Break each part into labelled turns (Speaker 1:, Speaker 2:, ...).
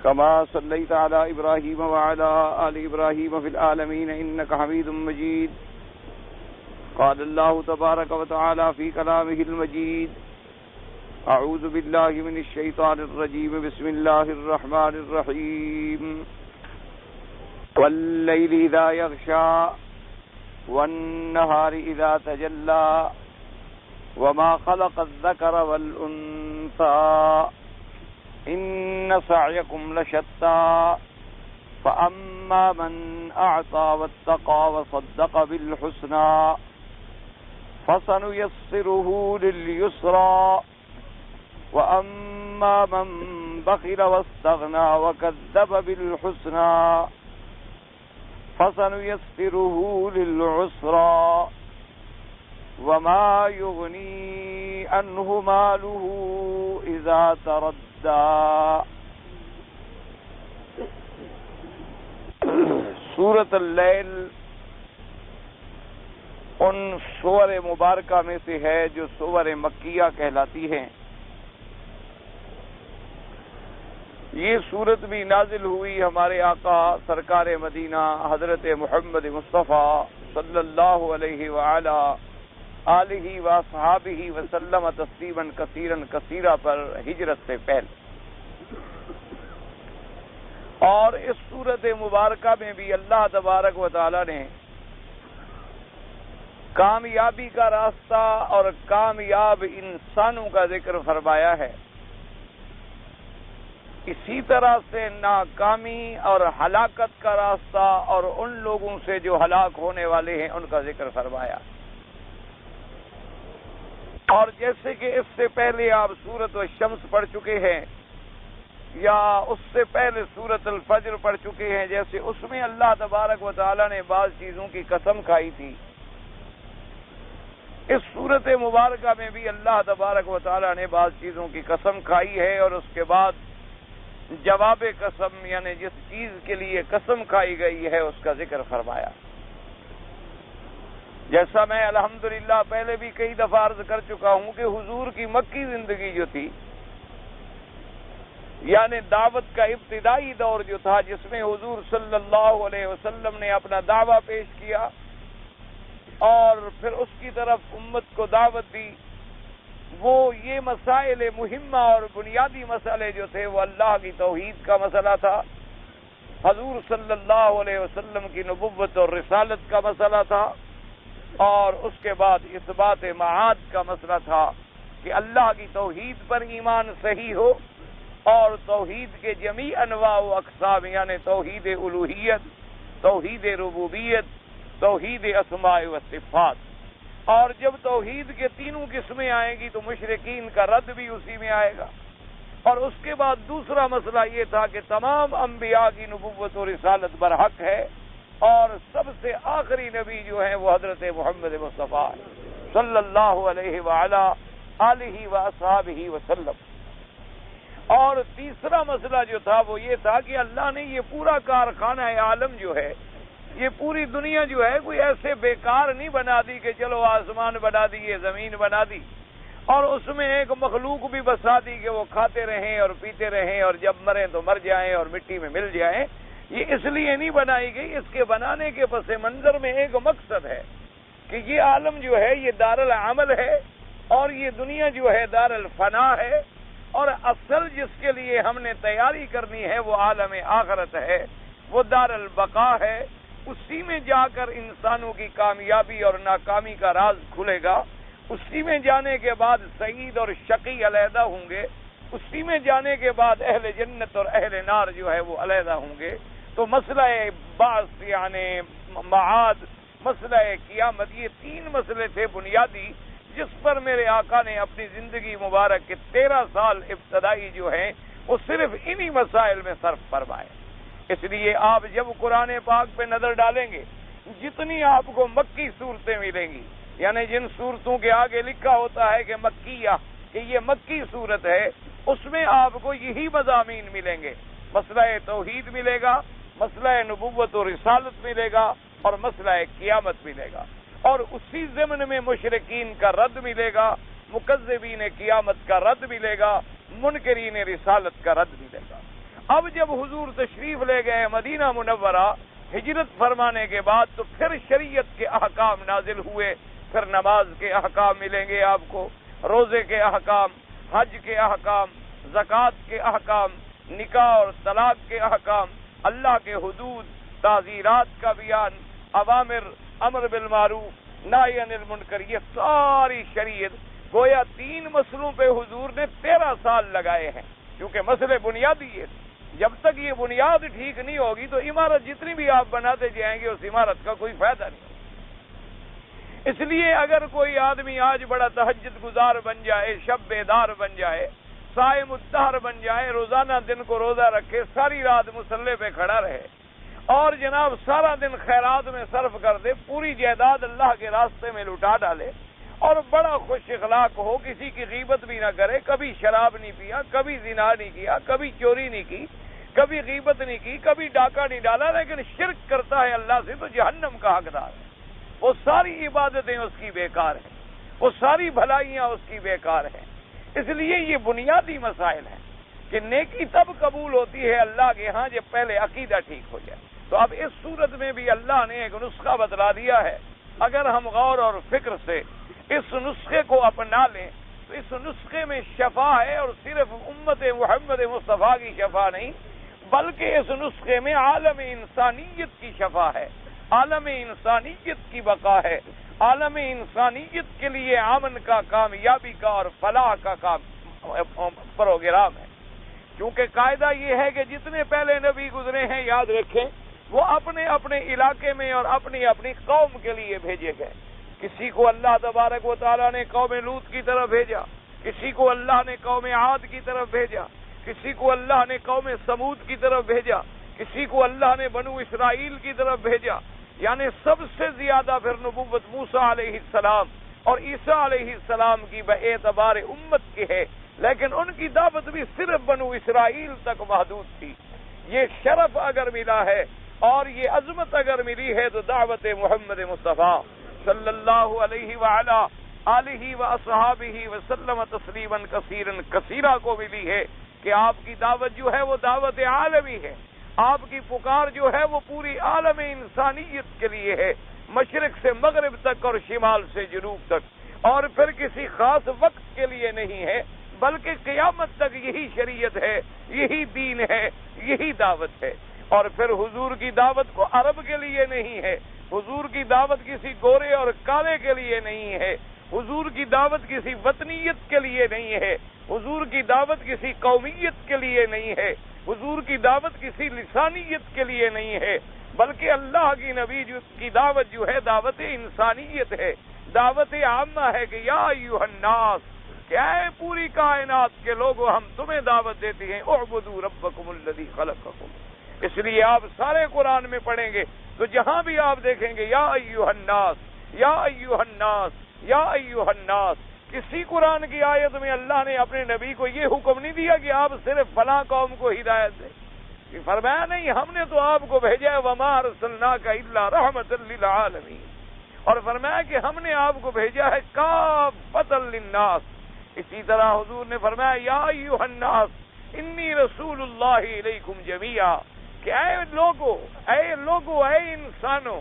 Speaker 1: كما صليت على إبراهيم وعلى آل إبراهيم في العالمين إنك حميد مجيد. قال الله تبارك وتعالى في كلامه المجيد: أعوذ بالله من الشيطان الرجيم بسم الله الرحمن الرحيم. والليل إذا يغشى والنهار إذا تجلى وما خلق الذكر والأنثى إن سعيكم لشتى فأما من أعطى واتقى وصدق بالحسنى فسنيسره لليسرى وأما من بخل واستغنى وكذب بالحسنى فسنيسره للعسرى وما يغني عنه ماله إذا تردى. سورۃ اللیل ان سور مبارکہ میں سے ہے جو سور مکیہ کہلاتی ہیں. یہ سورت بھی نازل ہوئی ہمارے آقا سرکار مدینہ حضرت محمد مصطفیٰ صلی اللہ علیہ وآلہ آلہ واصحابہ وسلم تسلیما کثیرا کثیرا پر ہجرت سے پہلے. اور اس سورت مبارکہ میں بھی اللہ تبارک و تعالی نے کامیابی کا راستہ اور کامیاب انسانوں کا ذکر فرمایا ہے. اسی طرح سے ناکامی اور ہلاکت کا راستہ اور ان لوگوں سے جو ہلاک ہونے والے ہیں ان کا ذکر فرمایا. اور جیسے کہ اس سے پہلے آپ سورۃ الشمس پڑھ چکے ہیں یا اس سے پہلے سورۃ الفجر پڑھ چکے ہیں، جیسے اس میں اللہ تبارک و تعالی نے بعض چیزوں کی قسم کھائی تھی، اس سورت مبارکہ میں بھی اللہ تبارک و تعالی نے بعض چیزوں کی قسم کھائی ہے اور اس کے بعد جواب قسم یعنی جس چیز کے لیے قسم کھائی گئی ہے اس کا ذکر فرمایا. جیسا میں الحمدللہ پہلے بھی کئی دفعہ عرض کر چکا ہوں کہ حضور کی مکی زندگی جو تھی یعنی دعوت کا ابتدائی دور جو تھا جس میں حضور صلی اللہ علیہ وسلم نے اپنا دعویٰ پیش کیا اور پھر اس کی طرف امت کو دعوت دی، وہ یہ مسائل مہمہ اور بنیادی مسئلے جو تھے وہ اللہ کی توحید کا مسئلہ تھا، حضور صلی اللہ علیہ وسلم کی نبوت اور رسالت کا مسئلہ تھا، اور اس کے بعد اثبات معاد کا مسئلہ تھا کہ اللہ کی توحید پر ایمان صحیح ہو اور توحید کے جمیع انواع و اقسام یعنی توحید الوہیت، توحید ربوبیت، توحید اسماء و صفات. اور جب توحید کے تینوں قسمیں آئیں گی تو مشرکین کا رد بھی اسی میں آئے گا. اور اس کے بعد دوسرا مسئلہ یہ تھا کہ تمام انبیاء کی نبوت و رسالت برحق ہے اور سب سے آخری نبی جو ہیں وہ حضرت محمد مصطفیٰ صلی اللہ علیہ وآلہ آلہ واصحابہ وسلم. اور تیسرا مسئلہ جو تھا وہ یہ تھا کہ اللہ نے یہ پورا کارخانہ عالم جو ہے، یہ پوری دنیا جو ہے کوئی ایسے بیکار نہیں بنا دی کہ چلو آسمان بنا دیے، زمین بنا دی اور اس میں ایک مخلوق بھی بسا دی کہ وہ کھاتے رہیں اور پیتے رہیں اور جب مریں تو مر جائیں اور مٹی میں مل جائیں. یہ اس لیے نہیں بنائی گئی، اس کے بنانے کے پس منظر میں ایک مقصد ہے کہ یہ عالم جو ہے یہ دار العمل ہے اور یہ دنیا جو ہے دار الفنا ہے، اور اصل جس کے لیے ہم نے تیاری کرنی ہے وہ عالم آخرت ہے، وہ دار البقا ہے. اسی میں جا کر انسانوں کی کامیابی اور ناکامی کا راز کھلے گا. اسی میں جانے کے بعد سعید اور شقی علیحدہ ہوں گے. اسی میں جانے کے بعد اہل جنت اور اہل نار جو ہے وہ علیحدہ ہوں گے. تو مسئلہ بعث یعنی معاد، مسئلہ قیامت، یہ تین مسئلے تھے بنیادی جس پر میرے آقا نے اپنی زندگی مبارک کے 13 سال ابتدائی جو ہیں وہ صرف انہی مسائل میں صرف فرمائے. اس لیے آپ جب قرآن پاک پہ نظر ڈالیں گے جتنی آپ کو مکی صورتیں ملیں گی یعنی جن صورتوں کے آگے لکھا ہوتا ہے کہ مکیہ کہ یہ مکی صورت ہے اس میں آپ کو یہی مضامین ملیں گے. مسئلہ توحید ملے گا، مسئلہ نبوت و رسالت ملے گا اور مسئلہ قیامت ملے گا. اور اسی ضمن میں مشرکین کا رد ملے گا، مکذبین قیامت کا رد ملے گا، منکرین رسالت کا رد ملے گا. اب جب حضور تشریف لے گئے مدینہ منورہ ہجرت فرمانے کے بعد، تو پھر شریعت کے احکام نازل ہوئے، پھر نماز کے احکام ملیں گے آپ کو، روزے کے احکام، حج کے احکام، زکوٰۃ کے احکام، نکاح اور طلاق کے احکام، اللہ کے حدود، تعزیرات کا بیان، اوامر، امر بالمعروف، نہی عن المنکر، یہ ساری شریعت گویا 3 مسئلوں پہ حضور نے 13 سال لگائے ہیں، کیونکہ مسئلے بنیادی ہے۔ جب تک یہ بنیاد ٹھیک نہیں ہوگی تو عمارت جتنی بھی آپ بناتے جائیں گے اس عمارت کا کوئی فائدہ نہیں۔ اس لیے اگر کوئی آدمی آج بڑا تہجد گزار بن جائے، شب بیدار بن جائے، صائم الدہر بن جائے، روزانہ دن کو روزہ رکھے، ساری رات مصلی پہ کھڑا رہے اور جناب سارا دن خیرات میں صرف کر دے، پوری جائیداد اللہ کے راستے میں لٹا ڈالے اور بڑا خوش اخلاق ہو، کسی کی غیبت بھی نہ کرے، کبھی شراب نہیں پیا، کبھی زنا نہیں کیا، کبھی چوری نہیں کی، کبھی غیبت نہیں کی، کبھی ڈاکہ نہیں ڈالا، لیکن شرک کرتا ہے اللہ سے تو جہنم کا حقدار ہے۔ وہ ساری عبادتیں اس کی بیکار ہیں، وہ ساری بھلائیاں اس کی بیکار ہیں۔ اس لیے یہ بنیادی مسائل ہیں کہ نیکی تب قبول ہوتی ہے اللہ کے ہاں جب پہلے عقیدہ ٹھیک ہو جائے۔ تو اب اس صورت میں بھی اللہ نے ایک نسخہ بتلا دیا ہے، اگر ہم غور اور فکر سے اس نسخے کو اپنا لیں تو اس نسخے میں شفا ہے، اور صرف امت محمد مصطفیٰ کی شفا نہیں بلکہ اس نسخے میں عالم انسانیت کی شفا ہے، عالم انسانیت کی بقا ہے، عالم انسانیت کے لیے امن کا، کامیابی کا اور فلاح کا پروگرام ہے۔ کیونکہ قاعدہ یہ ہے کہ جتنے پہلے نبی گزرے ہیں یاد رکھیں وہ اپنے اپنے علاقے میں اور اپنی اپنی قوم کے لیے بھیجے گئے۔ کسی کو اللہ تبارک و تعالیٰ نے قوم لوط کی طرف بھیجا، کسی کو اللہ نے قوم عاد کی طرف بھیجا، کسی کو اللہ نے قوم سمود کی طرف بھیجا، کسی کو اللہ نے بنو اسرائیل کی طرف بھیجا۔ یعنی سب سے زیادہ پھر نبوت موسیٰ علیہ السلام اور عیسیٰ علیہ السلام کی باعتبار امت کی ہے، لیکن ان کی دعوت بھی صرف بنو اسرائیل تک محدود تھی۔ یہ شرف اگر ملا ہے اور یہ عظمت اگر ملی ہے تو دعوت محمد مصطفیٰ صلی اللہ علیہ وعلا آلہ واصحابہ وسلم تسلیما کثیرا کثیرا کو ملی ہے کہ آپ کی دعوت جو ہے وہ دعوت عالمی ہے، آپ کی پکار جو ہے وہ پوری عالم انسانیت کے لیے ہے، مشرق سے مغرب تک اور شمال سے جنوب تک، اور پھر کسی خاص وقت کے لیے نہیں ہے بلکہ قیامت تک یہی شریعت ہے، یہی دین ہے، یہی دعوت ہے۔ اور پھر حضور کی دعوت کو عرب کے لیے نہیں ہے، حضور کی دعوت کسی گورے اور کالے کے لیے نہیں ہے، حضور کی دعوت کسی وطنیت کے لیے نہیں ہے، حضور کی دعوت کسی قومیت کے لیے نہیں ہے، حضور کی دعوت کسی لسانیت کے لیے نہیں ہے، بلکہ اللہ کی نبی کی دعوت جو ہے دعوت انسانیت ہے، دعوت عامہ ہے کہ یا ایھا الناس، کیا ہے پوری کائنات کے لوگوں ہم تمہیں دعوت دیتے ہیں، اعبدوا ربکم الذی خلقکم۔ اس لیے آپ سارے قرآن میں پڑھیں گے تو جہاں بھی آپ دیکھیں گے یا ایھا الناس، یا ایھا الناس، یا ایھا الناس۔ کسی قرآن کی آیت میں اللہ نے اپنے نبی کو یہ حکم نہیں دیا کہ آپ صرف فلاں قوم کو ہدایت دیں، فرمایا نہیں، ہم نے تو آپ کو بھیجا ہے وما ارسلناک الا رحمۃ للعالمین، اور فرمایا کہ ہم نے آپ کو بھیجا ہے کافۃ للناس۔ اسی طرح حضور نے فرمایا یا ایھا الناس انی رسول اللہ الیکم جمیعا، کہ اے لوگو، اے انسانوں،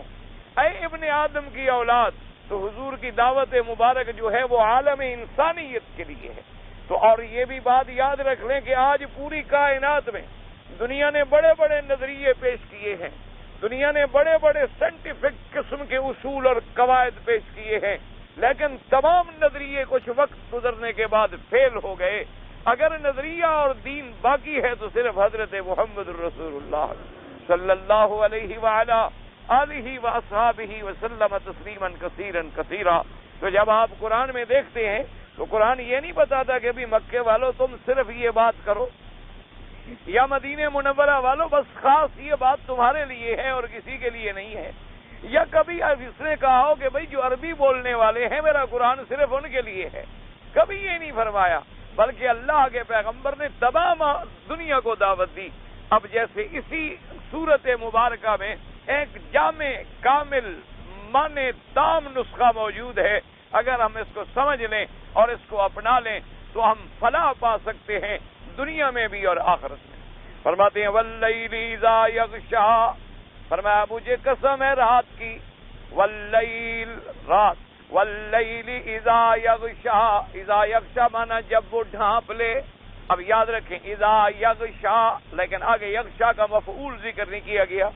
Speaker 1: اے ابن آدم کی اولاد۔ تو حضور کی دعوت مبارک جو ہے وہ عالم انسانیت کے لیے ہے۔ تو اور یہ بھی بات یاد رکھ لیں کہ آج پوری کائنات میں دنیا نے بڑے بڑے نظریے پیش کیے ہیں، دنیا نے بڑے بڑے سائنٹیفک قسم کے اصول اور قواعد پیش کیے ہیں، لیکن تمام نظریے کچھ وقت گزرنے کے بعد فیل ہو گئے۔ اگر نظریہ اور دین باقی ہے تو صرف حضرت محمد رسول اللہ صلی اللہ علیہ وعلا آلہ واصحابہ وسلم تسلیما کثیرا کثیرا۔ تو جب آپ قرآن میں دیکھتے ہیں تو قرآن یہ نہیں بتاتا کہ ابھی مکے والوں تم صرف یہ بات کرو، یا مدینہ منورہ والوں بس خاص یہ بات تمہارے لیے ہے اور کسی کے لیے نہیں ہے، یا کبھی اس نے کہا ہو کہ بھئی جو عربی بولنے والے ہیں میرا قرآن صرف ان کے لیے ہے، کبھی یہ نہیں فرمایا، بلکہ اللہ کے پیغمبر نے تمام دنیا کو دعوت دی۔ اب جیسے اسی صورت مبارکہ میں ایک جامع کامل معنی تام نسخہ موجود ہے، اگر ہم اس کو سمجھ لیں اور اس کو اپنا لیں تو ہم فلاح پا سکتے ہیں دنیا میں بھی اور آخرت میں۔ فرماتے ہیں واللیل اذا یغشا، فرمایا مجھے قسم ہے رات کی، واللیل رات، واللیل اذا یغشا، اذا یغشا مانا جب وہ ڈھانپ لے. اب یاد رکھیں اذا یغشا، لیکن آگے یغشا کا مفعول ذکر نہیں کیا گیا.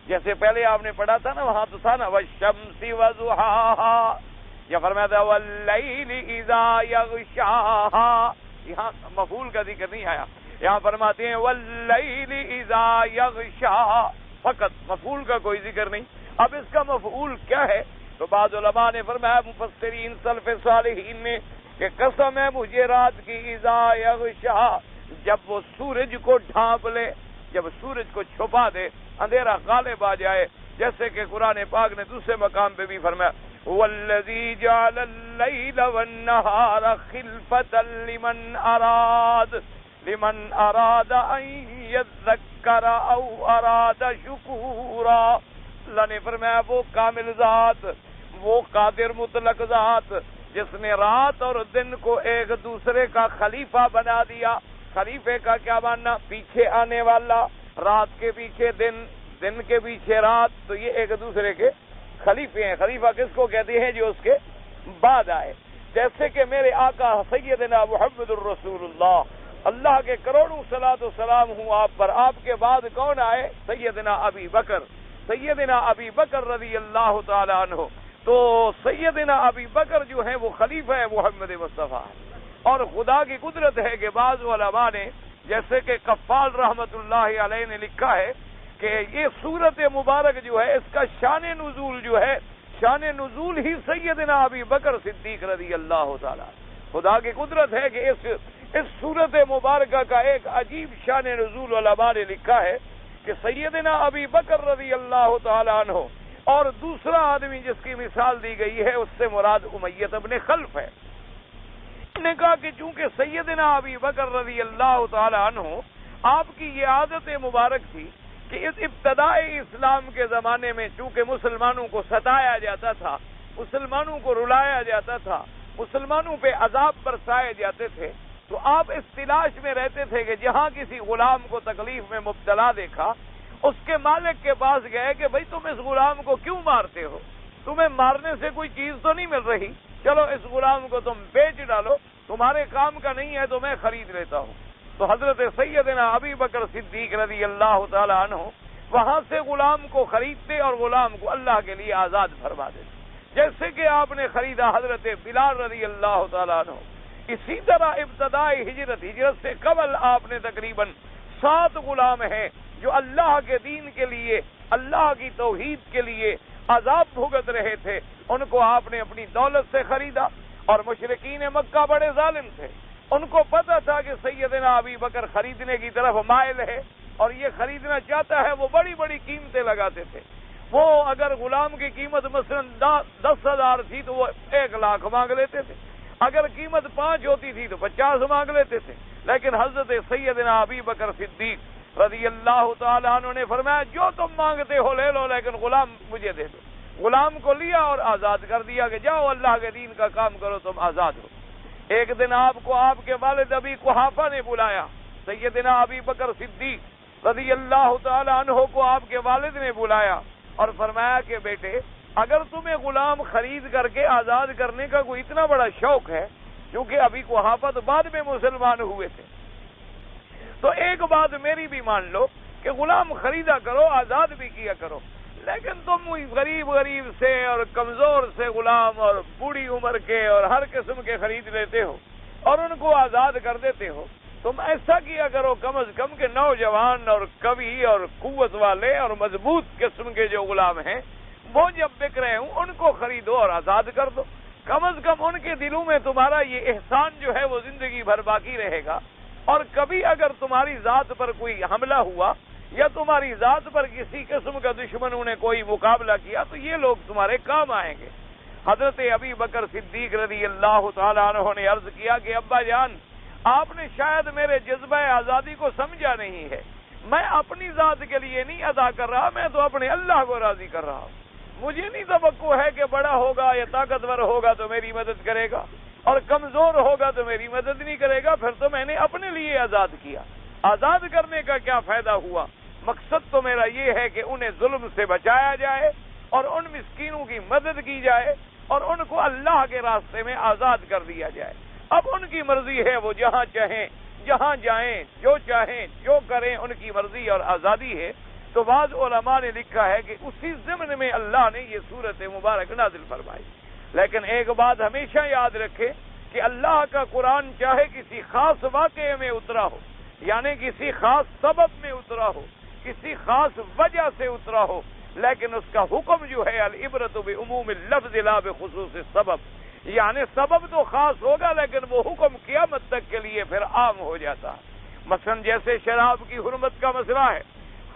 Speaker 1: جیسے پہلے آپ نے پڑھا تھا نا، وہاں تو تھا نا والشمس وضحاہا، یا فرمایا تھا واللیل اذا یغشاہا، یہاں مفعول کا ذکر نہیں آیا. یہاں فرماتے ہیں واللیل اذا یغشا، فقط مفعول کا کوئی ذکر نہیں. اب اس کا مفعول کیا ہے؟ تو بعض علماء نے فرمایا، مفسرین سلف صالحین نے، کہ قسم ہے مجھے رات کی اذا یغشا، جب وہ سورج کو ڈھانپ لے، جب سورج کو چھپا دے، اندھیرا غالب آ جائے. جیسے کہ قرآن پاک نے دوسرے مقام پہ بھی فرمایا والذی جعل اللیل والنہار خلفۃ لمن اراد ان یذکر او اراد شکورا. اللہ نے فرمایا وہ کامل ذات، وہ قادر مطلق ذات جس نے رات اور دن کو ایک دوسرے کا خلیفہ بنا دیا. خلیفے کا کیا ماننا؟ پیچھے آنے والا، رات کے پیچھے دن، دن کے پیچھے رات، تو یہ ایک دوسرے کے خلیفے ہیں. خلیفہ کس کو کہتے ہیں؟ جو اس کے بعد آئے. جیسے کہ میرے آقا سیدنا محمد الرسول اللہ کے کروڑوں صلاۃ و سلام ہوں آپ پر، آپ کے بعد کون آئے؟ سیدنا ابی بکر، سیدنا ابی بکر رضی اللہ تعالی عنہ. تو سیدنا ابی بکر جو ہیں وہ خلیفہ ہے محمد مصطفیٰ. اور خدا کی قدرت ہے کہ بعض علماء نے، جیسے کہ قفال رحمت اللہ علیہ نے لکھا ہے کہ یہ سورت مبارک جو ہے اس کا شان نزول جو ہے، شان نزول ہی سیدنا ابی بکر صدیق رضی اللہ تعالی. خدا کی قدرت ہے کہ اس سورت مبارکہ کا ایک عجیب شان نزول علماء نے لکھا ہے کہ سیدنا ابی بکر رضی اللہ تعالی عنہ اور دوسرا آدمی جس کی مثال دی گئی ہے اس سے مراد امیہ ابن خلف ہے. نے کہا کہ چونکہ سیدنا ابی بکر رضی اللہ تعالی عنہ آپ کی یہ عادت مبارک تھی کہ اس ابتدائی اسلام کے زمانے میں چونکہ مسلمانوں کو ستایا جاتا تھا، مسلمانوں کو رلایا جاتا تھا، مسلمانوں پہ عذاب برسائے جاتے تھے، تو آپ اس تلاش میں رہتے تھے کہ جہاں کسی غلام کو تکلیف میں مبتلا دیکھا، اس کے مالک کے پاس گئے کہ بھئی تم اس غلام کو کیوں مارتے ہو؟ تمہیں مارنے سے کوئی چیز تو نہیں مل رہی، چلو اس غلام کو تم بیچ ڈالو، تمہارے کام کا نہیں ہے تو میں خرید لیتا ہوں. تو حضرت سیدنا ابی بکر صدیق رضی اللہ تعالی عنہ وہاں سے غلام کو خریدتے اور غلام کو اللہ کے لیے آزاد فرما دیتے. جیسے کہ آپ نے خریدا حضرت بلال رضی اللہ تعالی عنہ. اسی طرح ابتدائی ہجرت سے قبل آپ نے تقریباً 7 غلام ہیں جو اللہ کے دین کے لیے، اللہ کی توحید کے لیے عذاب بھگت رہے تھے، ان کو آپ نے اپنی دولت سے خریدا. اور مشرکین مکہ بڑے ظالم تھے، ان کو پتا تھا کہ سیدنا ابی بکر خریدنے کی طرف مائل ہے اور یہ خریدنا چاہتا ہے، وہ بڑی بڑی قیمتیں لگاتے تھے. وہ اگر غلام کی قیمت مثلا 10,000 تھی تو وہ 1 لاکھ مانگ لیتے تھے، اگر قیمت 5 ہوتی تھی تو 50 مانگ لیتے تھے. لیکن حضرت سیدنا ابی بکر صدیق رضی اللہ تعالی عنہ نے فرمایا جو تم مانگتے ہو لے لو، لیکن غلام مجھے دے دو. غلام کو لیا اور آزاد کر دیا کہ جاؤ اللہ کے دین کا کام کرو، تم آزاد ہو. ایک دن آپ کو آپ کے والد ابی قحافہ نے بلایا، سیدنا ابی بکر صدیق رضی اللہ تعالی عنہ کو آپ کے والد نے بلایا اور فرمایا کہ بیٹے اگر تمہیں غلام خرید کر کے آزاد کرنے کا کوئی اتنا بڑا شوق ہے، کیونکہ ابی قحافہ تو بعد میں مسلمان ہوئے تھے، تو ایک بات میری بھی مان لو کہ غلام خریدا کرو، آزاد بھی کیا کرو. لیکن تم غریب سے اور کمزور سے غلام اور بوڑھی عمر کے اور ہر قسم کے خرید لیتے ہو اور ان کو آزاد کر دیتے ہو. تم ایسا کیا کرو کم از کم کہ نوجوان اور قوی اور قوت والے اور مضبوط قسم کے جو غلام ہیں وہ جب بک رہے ہوں ان کو خریدو اور آزاد کر دو. کم از کم ان کے دلوں میں تمہارا یہ احسان جو ہے وہ زندگی بھر باقی رہے گا. اور کبھی اگر تمہاری ذات پر کوئی حملہ ہوا یا تمہاری ذات پر کسی قسم کا دشمنوں نے کوئی مقابلہ کیا تو یہ لوگ تمہارے کام آئیں گے. حضرت ابی بکر صدیق رضی اللہ تعالی عنہ نے عرض کیا کہ ابا جان آپ نے شاید میرے جذبہ آزادی کو سمجھا نہیں ہے، میں اپنی ذات کے لیے نہیں ادا کر رہا، میں تو اپنے اللہ کو راضی کر رہا ہوں. مجھے نہیں توقع ہے کہ بڑا ہوگا یا طاقتور ہوگا تو میری مدد کرے گا اور کمزور ہوگا تو میری مدد نہیں کرے گا، پھر تو میں نے اپنے لیے آزاد کیا. آزاد کرنے کا کیا فائدہ ہوا؟ مقصد تو میرا یہ ہے کہ انہیں ظلم سے بچایا جائے اور ان مسکینوں کی مدد کی جائے اور ان کو اللہ کے راستے میں آزاد کر دیا جائے۔ اب ان کی مرضی ہے، وہ جہاں چاہیں جہاں جائیں، جو چاہیں جو کریں، ان کی مرضی اور آزادی ہے۔ تو بعض علماء نے لکھا ہے کہ اسی ضمن میں اللہ نے یہ سورت مبارک نازل فرمائی۔ لیکن ایک بات ہمیشہ یاد رکھے کہ اللہ کا قرآن چاہے کسی خاص واقعے میں اترا ہو، یعنی کسی خاص سبب میں اترا ہو، کسی خاص وجہ سے اترا ہو، لیکن اس کا حکم جو ہے العبرۃ بعموم اللفظ لا بخصوص السبب، یعنی سبب تو خاص ہوگا لیکن وہ حکم قیامت تک کے لیے پھر عام ہو جاتا ہے۔ مثلا جیسے شراب کی حرمت کا مسئلہ ہے،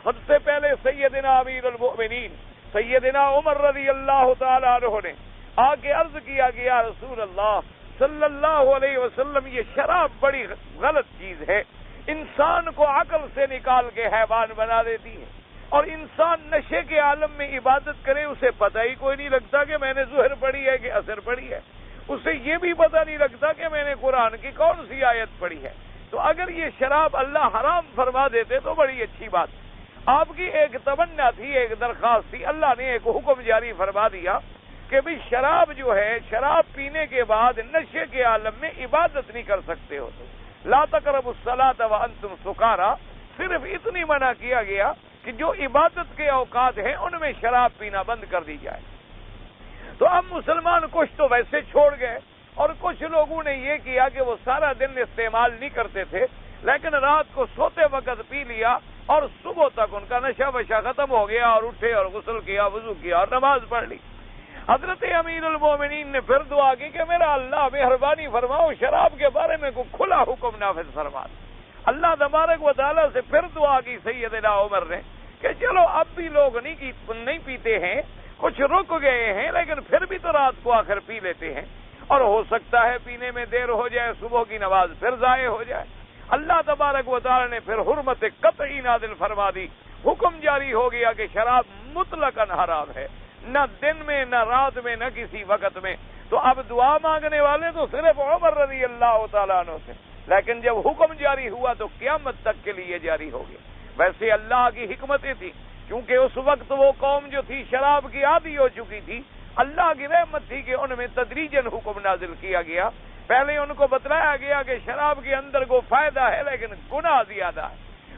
Speaker 1: سب سے پہلے سیدنا امیر المؤمنین سیدنا عمر رضی اللہ تعالی عنہ نے آ کے عرض کیا کہ یا رسول اللہ صلی اللہ علیہ وسلم، یہ شراب بڑی غلط چیز ہے، انسان کو عقل سے نکال کے حیوان بنا دیتی ہے، اور انسان نشے کے عالم میں عبادت کرے، اسے پتہ ہی کوئی نہیں لگتا کہ میں نے ظہر پڑھی ہے کہ عصر پڑھی ہے، اسے یہ بھی پتہ نہیں لگتا کہ میں نے قرآن کی کون سی آیت پڑھی ہے۔ تو اگر یہ شراب اللہ حرام فرما دیتے تو بڑی اچھی بات۔ آپ کی ایک تمنا تھی، ایک درخواست تھی، اللہ نے ایک حکم جاری فرما دیا کہ بھی شراب جو ہے، شراب پینے کے بعد نشے کے عالم میں عبادت نہیں کر سکتے ہو، لا تقربوا الصلاۃ وانتم سکارا، صرف اتنی منع کیا گیا کہ جو عبادت کے اوقات ہیں ان میں شراب پینا بند کر دی جائے۔ تو اب مسلمان کچھ تو ویسے چھوڑ گئے، اور کچھ لوگوں نے یہ کیا کہ وہ سارا دن استعمال نہیں کرتے تھے، لیکن رات کو سوتے وقت پی لیا اور صبح تک ان کا نشہ وشہ ختم ہو گیا، اور اٹھے اور غسل کیا، وضو کیا اور نماز پڑھ لی۔ حضرت امیر المومنین نے پھر دعا کی کہ میرا اللہ مہربانی فرماؤ، شراب کے بارے میں کوئی کھلا حکم نافذ فرما۔ اللہ تبارک و تعالیٰ سے پھر دعا کی سیدنا عمر نے کہ چلو اب بھی لوگ نہیں پیتے ہیں، کچھ رک گئے ہیں، لیکن پھر بھی تو رات کو آخر پی لیتے ہیں، اور ہو سکتا ہے پینے میں دیر ہو جائے، صبح کی نماز پھر ضائع ہو جائے۔ اللہ تبارک و تعالیٰ نے پھر حرمت قطعی نازل فرما دی، حکم جاری ہو گیا کہ شراب مطلقاً حرام ہے، نہ دن میں نہ رات میں نہ کسی وقت میں۔ تو اب دعا مانگنے والے تو صرف عمر رضی اللہ تعالیٰ عنہ سے، لیکن جب حکم جاری ہوا تو قیامت تک کے لیے جاری ہو گیا۔ ویسے اللہ کی حکمتیں تھی، کیونکہ اس وقت وہ قوم جو تھی شراب کی عادی ہو چکی تھی، اللہ کی رحمت تھی کہ ان میں تدریجاً حکم نازل کیا گیا۔ پہلے ان کو بتلایا گیا کہ شراب کے اندر کو فائدہ ہے لیکن گناہ زیادہ ہے،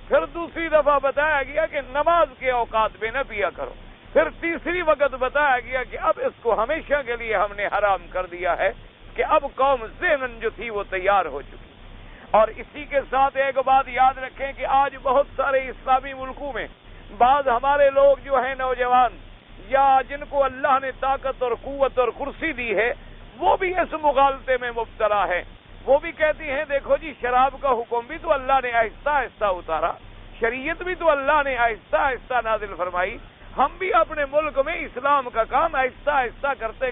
Speaker 1: پھر دوسری دفعہ بتایا گیا کہ نماز کے اوقات میں نہ پیا کرو، پھر تیسری وقت بتایا گیا کہ اب اس کو ہمیشہ کے لیے ہم نے حرام کر دیا ہے، کہ اب قوم ذہناً جو تھی وہ تیار ہو چکی۔ اور اسی کے ساتھ ایک بات یاد رکھیں کہ آج بہت سارے اسلامی ملکوں میں بعض ہمارے لوگ جو ہیں نوجوان، یا جن کو اللہ نے طاقت اور قوت اور کرسی دی ہے، وہ بھی اس مغالطے میں مبتلا ہے۔ وہ بھی کہتی ہیں دیکھو جی شراب کا حکم بھی تو اللہ نے آہستہ آہستہ اتارا، شریعت بھی تو اللہ نے آہستہ آہستہ نازل فرمائی، ہم بھی اپنے ملک میں اسلام کا کام آہستہ آہستہ کرتے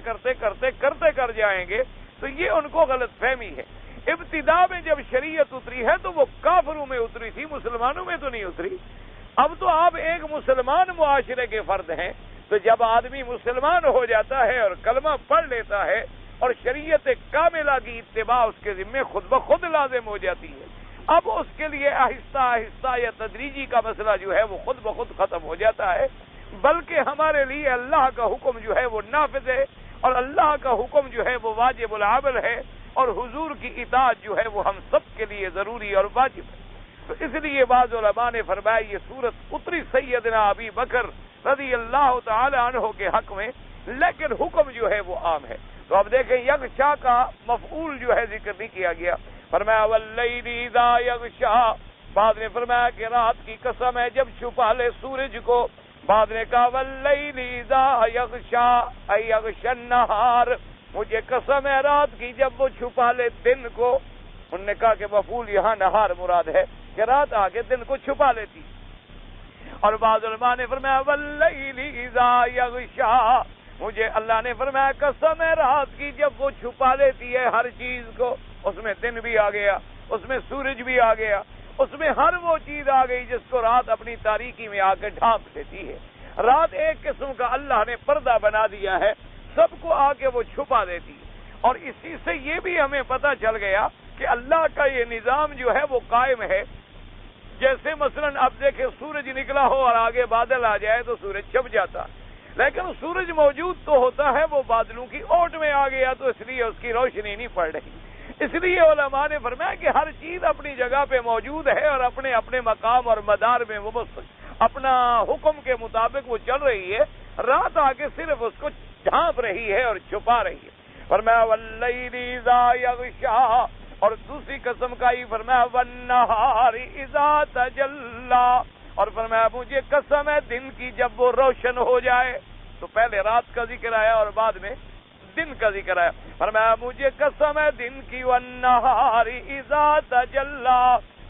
Speaker 1: کر جائیں گے۔ تو یہ ان کو غلط فہمی ہے۔ ابتدا میں جب شریعت اتری ہے تو وہ کافروں میں اتری تھی، مسلمانوں میں تو نہیں اتری۔ اب تو آپ ایک مسلمان معاشرے کے فرد ہیں، تو جب آدمی مسلمان ہو جاتا ہے اور کلمہ پڑھ لیتا ہے اور شریعت کاملہ کی اتباع اس کے ذمے خود بخود لازم ہو جاتی ہے، اب اس کے لیے آہستہ آہستہ یا تدریجی کا مسئلہ جو ہے وہ خود بخود ختم ہو جاتا ہے، بلکہ ہمارے لیے اللہ کا حکم جو ہے وہ نافذ ہے، اور اللہ کا حکم جو ہے وہ واجب العمل ہے، اور حضور کی اطاعت جو ہے وہ ہم سب کے لیے ضروری اور واجب ہے۔ تو اس لیے بعض علماء نے فرمایا یہ سورت اتری سیدنا ابی بکر رضی اللہ تعالی عنہ کے حق میں، لیکن حکم جو ہے وہ عام ہے۔ تو اب دیکھیں یغشا کا مفعول جو ہے ذکر نہیں کیا گیا، فرمایا واللیل اذا یغشا، بعد نے فرمایا کہ رات کی قسم ہے جب چھپا لے سورج کو، بعد نے کہا واللیل اذا یغشا ای یغشا النہار، مجھے قسم ہے رات کی جب وہ چھپا لے دن کو۔ انہوں نے کہا کہ مفعول یہاں نہار مراد ہے کہ رات آگے دن کو چھپا لیتی، اور بعض علماء نے فرمایا واللیل اذا یغشا، مجھے اللہ نے فرمایا قسم ہے رات کی جب وہ چھپا لیتی ہے ہر چیز کو، اس میں دن بھی آ گیا، اس میں سورج بھی آ گیا، اس میں ہر وہ چیز آ گئی جس کو رات اپنی تاریکی میں آ کے ڈھانپ لیتی ہے۔ رات ایک قسم کا اللہ نے پردہ بنا دیا ہے، سب کو آ کے وہ چھپا دیتی ہے۔ اور اسی سے یہ بھی ہمیں پتہ چل گیا کہ اللہ کا یہ نظام جو ہے وہ قائم ہے، جیسے مثلاً اب دیکھیں سورج نکلا ہو اور آگے بادل آ جائے تو سورج چھپ جاتا، لیکن سورج موجود تو ہوتا ہے، وہ بادلوں کی اوٹ میں آ گیا تو اس لیے اس کی روشنی نہیں پڑ رہی۔ اس لیے علماء نے فرمایا کہ ہر چیز اپنی جگہ پہ موجود ہے اور اپنے اپنے مقام اور مدار میں وہ اپنا حکم کے مطابق وہ چل رہی ہے، رات آ کے صرف اس کو ڈھانپ رہی ہے اور چھپا رہی ہے۔ فرمایا واللیل اذا یغشا، اور دوسری قسم کا ہی فرمایا والنہار اذا تجلی، اور فرمایا مجھے قسم ہے دن کی جب وہ روشن ہو جائے، تو پہلے رات کا ذکر آیا اور بعد میں دن کا ذکر آیا۔ فرمایا مجھے قسم ہے دن کی والنہار اذا تجلی،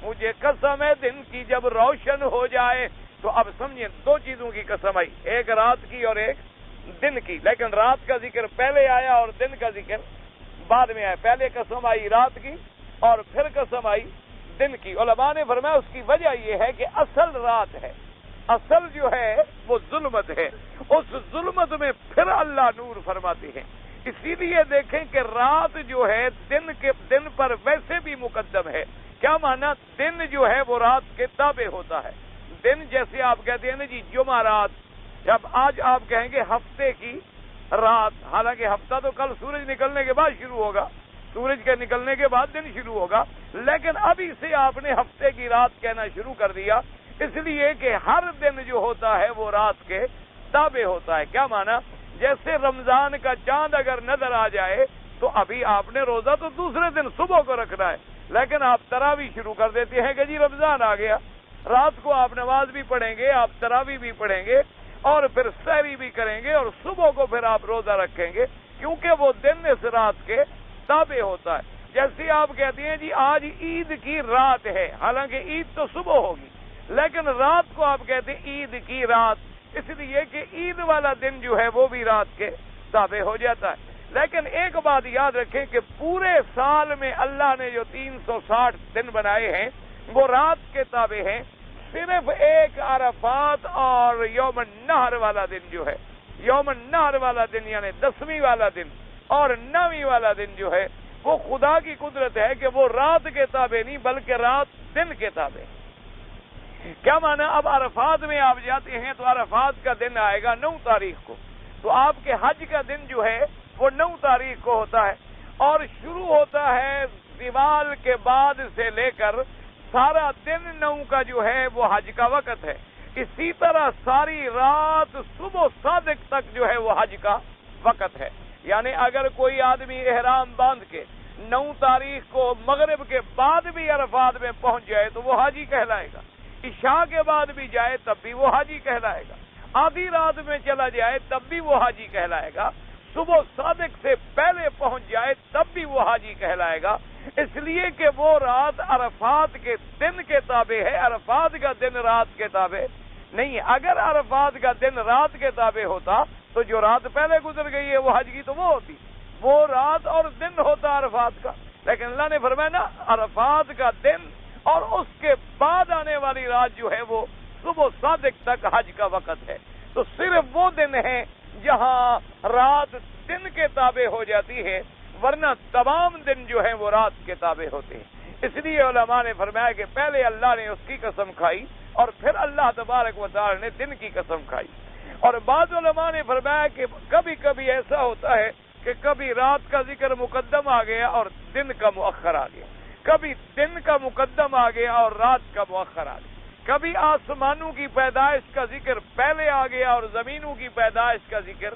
Speaker 1: مجھے قسم ہے دن کی جب روشن ہو جائے۔ تو اب سمجھیں دو چیزوں کی قسم آئی، ایک رات کی اور ایک دن کی، لیکن رات کا ذکر پہلے آیا اور دن کا ذکر بعد میں آیا۔ پہلے قسم آئی رات کی اور پھر قسم آئی دن کی۔ علماء نے فرمایا اس کی وجہ یہ ہے کہ اصل رات ہے، اصل جو ہے وہ ظلمت ہے، اس ظلمت میں پھر اللہ نور فرماتے ہیں۔ اسی لیے دیکھیں کہ رات جو ہے دن پر ویسے بھی مقدم ہے۔ کیا مانا؟ دن جو ہے وہ رات کے تابع ہوتا ہے۔ دن جیسے آپ کہتے ہیں نا جی جمعہ رات، جب آج آپ کہیں گے ہفتے کی رات، حالانکہ ہفتہ تو کل سورج نکلنے کے بعد شروع ہوگا، سورج کے نکلنے کے بعد دن شروع ہوگا، لیکن ابھی سے آپ نے ہفتے کی رات کہنا شروع کر دیا، اس لیے کہ ہر دن جو ہوتا ہے وہ رات کے تابع ہوتا ہے۔ کیا مانا؟ جیسے رمضان کا چاند اگر نظر آ جائے تو ابھی آپ نے روزہ تو دوسرے دن صبح کو رکھنا ہے، لیکن آپ تراویح شروع کر دیتے ہیں کہ جی رمضان آ گیا، رات کو آپ نماز بھی پڑھیں گے، آپ تراویح بھی پڑھیں گے اور پھر سحری بھی کریں گے اور صبح کو پھر آپ روزہ رکھیں گے، کیونکہ وہ دن اس رات کے تابع ہوتا ہے۔ جیسے آپ کہتے ہیں جی آج عید کی رات ہے، حالانکہ عید تو صبح ہوگی، لیکن رات کو آپ کہتے ہیں عید کی رات، اس لیے کہ عید والا دن جو ہے وہ بھی رات کے تابع ہو جاتا ہے۔ لیکن ایک بات یاد رکھیں کہ پورے سال میں اللہ نے جو 360 دن بنائے ہیں وہ رات کے تابع ہیں، صرف ایک عرفات اور یوم النحر والا دن جو ہے، یوم النحر والا دن یعنی 10ویں والا دن اور 9ویں والا دن جو ہے وہ خدا کی قدرت ہے کہ وہ رات کے تابع نہیں بلکہ رات دن کے تابع۔ کیا مانا؟ اب عرفات میں آپ جاتے ہیں تو عرفات کا دن آئے گا 9 تاریخ کو، تو آپ کے حج کا دن جو ہے وہ 9 تاریخ کو ہوتا ہے اور شروع ہوتا ہے زوال کے بعد سے لے کر سارا دن 9 کا جو ہے وہ حج کا وقت ہے۔ اسی طرح ساری رات صبح صادق تک جو ہے وہ حج کا وقت ہے، یعنی اگر کوئی آدمی احرام باندھ کے 9 تاریخ کو مغرب کے بعد بھی عرفات میں پہنچ جائے تو وہ حاجی کہلائے گا، عشاء کے بعد بھی جائے تب بھی وہ حاجی کہلائے گا، آدھی رات میں چلا جائے تب بھی وہ حاجی کہلائے گا، صبح صادق سے پہلے پہنچ جائے تب بھی وہ حاجی کہلائے گا، اس لیے کہ وہ رات عرفات کے دن کے تابع ہے، عرفات کا دن رات کے تابع نہیں۔ اگر عرفات کا دن رات کے تابع ہوتا تو جو رات پہلے گزر گئی ہے وہ حج کی تو وہ ہوتی، وہ رات اور دن ہوتا عرفات کا، لیکن اللہ نے فرمایا نا عرفات کا دن اور اس کے بعد آنے والی رات جو ہے وہ صبح صادق تک حج کا وقت ہے۔ تو صرف وہ دن ہیں جہاں رات دن کے تابع ہو جاتی ہے، ورنہ تمام دن جو ہیں وہ رات کے تابع ہوتے ہیں۔ اس لیے علماء نے فرمایا کہ پہلے اللہ نے اس کی قسم کھائی اور پھر اللہ تبارک و تعالی نے دن کی قسم کھائی۔ اور بعض علماء نے فرمایا کہ کبھی کبھی ایسا ہوتا ہے کہ کبھی رات کا ذکر مقدم آ گیا اور دن کا مؤخر آ گیا، کبھی دن کا مقدم آ گیا اور رات کا مؤخر آ گیا، کبھی آسمانوں کی پیدائش کا ذکر پہلے آ گیا اور زمینوں کی پیدائش کا ذکر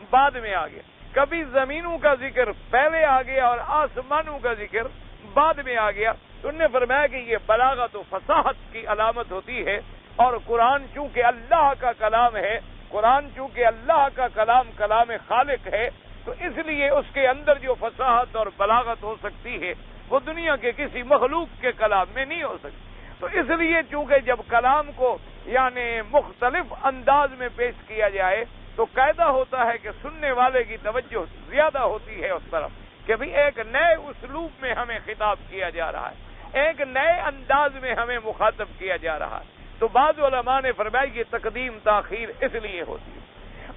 Speaker 1: بعد میں آ گیا، کبھی زمینوں کا ذکر پہلے آ گیا اور آسمانوں کا ذکر بعد میں آ گیا۔ تو انہوں نے فرمایا کہ یہ بلاغت و فصاحت کی علامت ہوتی ہے، اور قرآن چونکہ اللہ کا کلام ہے، قرآن چونکہ اللہ کا کلام کلام خالق ہے، تو اس لیے اس کے اندر جو فصاحت اور بلاغت ہو سکتی ہے وہ دنیا کے کسی مخلوق کے کلام میں نہیں ہو سکتی۔ تو اس لیے چونکہ جب کلام کو یعنی مختلف انداز میں پیش کیا جائے تو قاعدہ ہوتا ہے کہ سننے والے کی توجہ زیادہ ہوتی ہے اس طرف کہ بھی ایک نئے اسلوب میں ہمیں خطاب کیا جا رہا ہے، ایک نئے انداز میں ہمیں مخاطب کیا جا رہا ہے۔ تو بعض علماء نے فرمایا کہ تقدیم تاخیر اس لیے ہوتی ہے،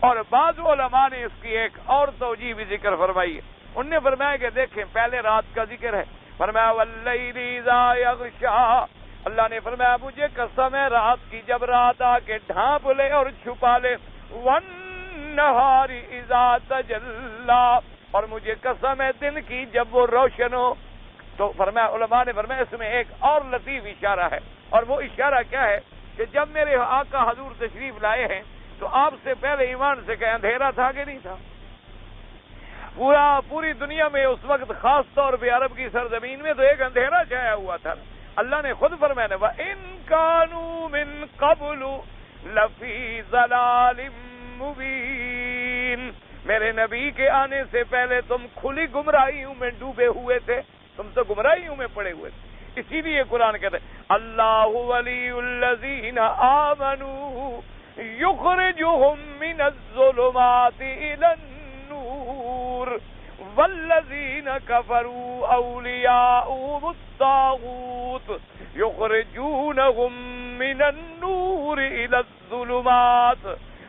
Speaker 1: اور بعض علماء نے اس کی ایک اور توجیہ بھی ذکر فرمائی ہے۔ انہوں نے فرمایا کہ دیکھیں پہلے رات کا ذکر ہے، فرمایا واللیل اذا یغشا، اللہ نے فرمایا مجھے قسم ہے رات کی جب رات آ کے ڈھانپ لے اور چھپا لے، وَالنَّهَارِ إِذَا تَجَلَّى، اور مجھے قسم ہے دن کی جب وہ روشن ہو۔ تو فرمایا علماء نے فرمایا اس میں ایک اور لطیف اشارہ ہے، اور وہ اشارہ کیا ہے کہ جب میرے آقا حضور تشریف لائے ہیں تو آپ سے پہلے ایمان سے کہ اندھیرا تھا کہ نہیں تھا؟ پوری دنیا میں اس وقت خاص طور پہ عرب کی سرزمین میں تو ایک اندھیرا چھایا ہوا تھا۔ اللہ نے خود فرمایا وَإِن كَانُوا مِن قَبْلُ لَفِي ضَلَالٍ مُبِينٍ، میرے نبی کے آنے سے پہلے تم کھلی گمراہیوں میں ڈوبے ہوئے تھے، تم تو گمراہیوں میں پڑے ہوئے تھے۔ اسی لیے قرآن کہتے ہیں اللہ ولی الذین آمنوا یخرجہم من الظلمات الی النور والذین کفروا اولیاؤہم الطاغوت یخرجونہم من النور الی الظلمات۔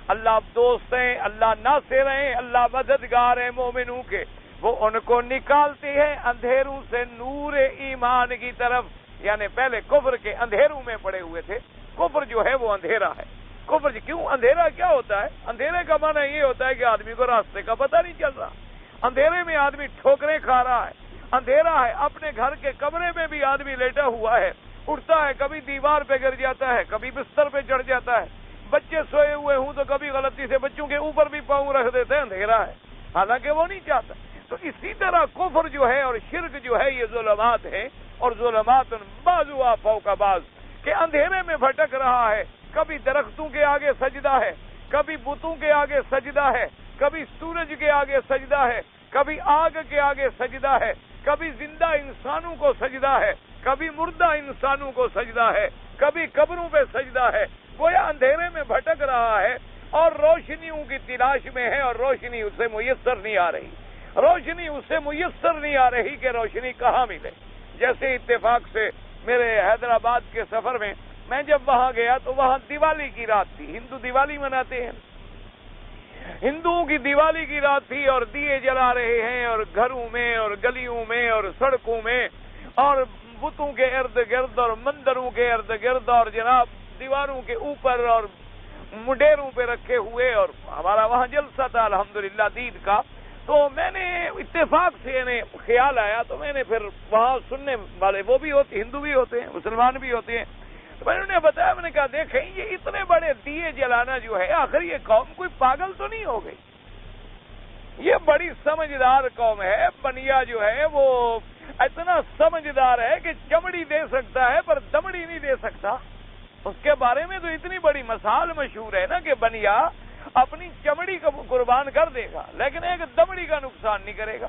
Speaker 1: اللہ دوست ہیں، اللہ ناصر ہیں، اللہ مددگار ہیں مومنوں کے، وہ ان کو نکالتے ہیں اندھیروں سے نور ایمان کی طرف۔ یعنی پہلے کفر کے اندھیروں میں پڑے ہوئے تھے۔ کفر جو ہے وہ اندھیرا ہے۔ کفر کیوں اندھیرا کیا ہوتا ہے؟ اندھیرے کا معنی یہ ہوتا ہے کہ آدمی کو راستے کا پتہ نہیں چل رہا، اندھیرے میں آدمی ٹھوکریں کھا رہا ہے، اندھیرا ہے، اپنے گھر کے کمرے میں بھی آدمی لیٹا ہوا ہے، اٹھتا ہے کبھی دیوار پہ گر جاتا ہے، کبھی بستر پہ چڑھ جاتا ہے، بچے سوئے ہوئے ہوں تو کبھی غلطی سے بچوں کے اوپر بھی پاؤں رکھ دیتے ہیں، اندھیرا ہے، حالانکہ وہ نہیں چاہتا۔ تو اسی طرح کفر جو ہے اور شرک جو ہے یہ ظلمات ہیں، اور ظلمات بعضها فوق بعض، کہ اندھیرے میں بھٹک رہا ہے، کبھی درختوں کے آگے سجدہ ہے، کبھی بتوں کے آگے سجدہ ہے، کبھی سورج کے آگے سجدہ ہے، کبھی آگ کے آگے سجدہ ہے، کبھی زندہ انسانوں کو سجدہ ہے، کبھی مردہ انسانوں کو سجدہ ہے، کبھی قبروں پہ سجدہ ہے۔ گویا اندھیرے میں بھٹک رہا ہے اور روشنیوں کی تلاش میں ہے، اور روشنی اسے میسر نہیں آ رہی، روشنی اسے میسر نہیں آ رہی کہ روشنی کہاں ملے۔ جیسے اتفاق سے میرے حیدرآباد کے سفر میں میں جب وہاں گیا تو وہاں دیوالی کی رات تھی، ہندو دیوالی مناتے ہیں، ہندوؤں کی دیوالی کی رات تھی، اور دیے جلا رہے ہیں، اور گھروں میں اور گلیوں میں اور سڑکوں میں اور بتوں کے ارد گرد اور مندروں کے ارد گرد اور جناب دیواروں کے اوپر اور مڈیروں پہ رکھے ہوئے، اور ہمارا وہاں جلسہ تھا الحمدللہ دید کا۔ تو میں نے اتفاق سے خیال آیا، تو میں نے پھر وہاں سننے والے وہ بھی ہوتے، ہندو بھی ہوتے ہیں، مسلمان بھی ہوتے ہیں، تو میں نے انہیں بتایا، میں نے کہا دیکھیں یہ اتنے بڑے دیے جلانا جو ہے، آخر یہ قوم کوئی پاگل تو نہیں ہو گئی؟ یہ بڑی سمجھدار قوم ہے، بنیا جو ہے وہ اتنا سمجھدار ہے کہ چمڑی دے سکتا ہے پر دمڑی نہیں دے سکتا۔ اس کے بارے میں تو اتنی بڑی مثال مشہور ہے نا کہ بنیا اپنی چمڑی کو قربان کر دے گا لیکن ایک دمڑی کا نقصان نہیں کرے گا۔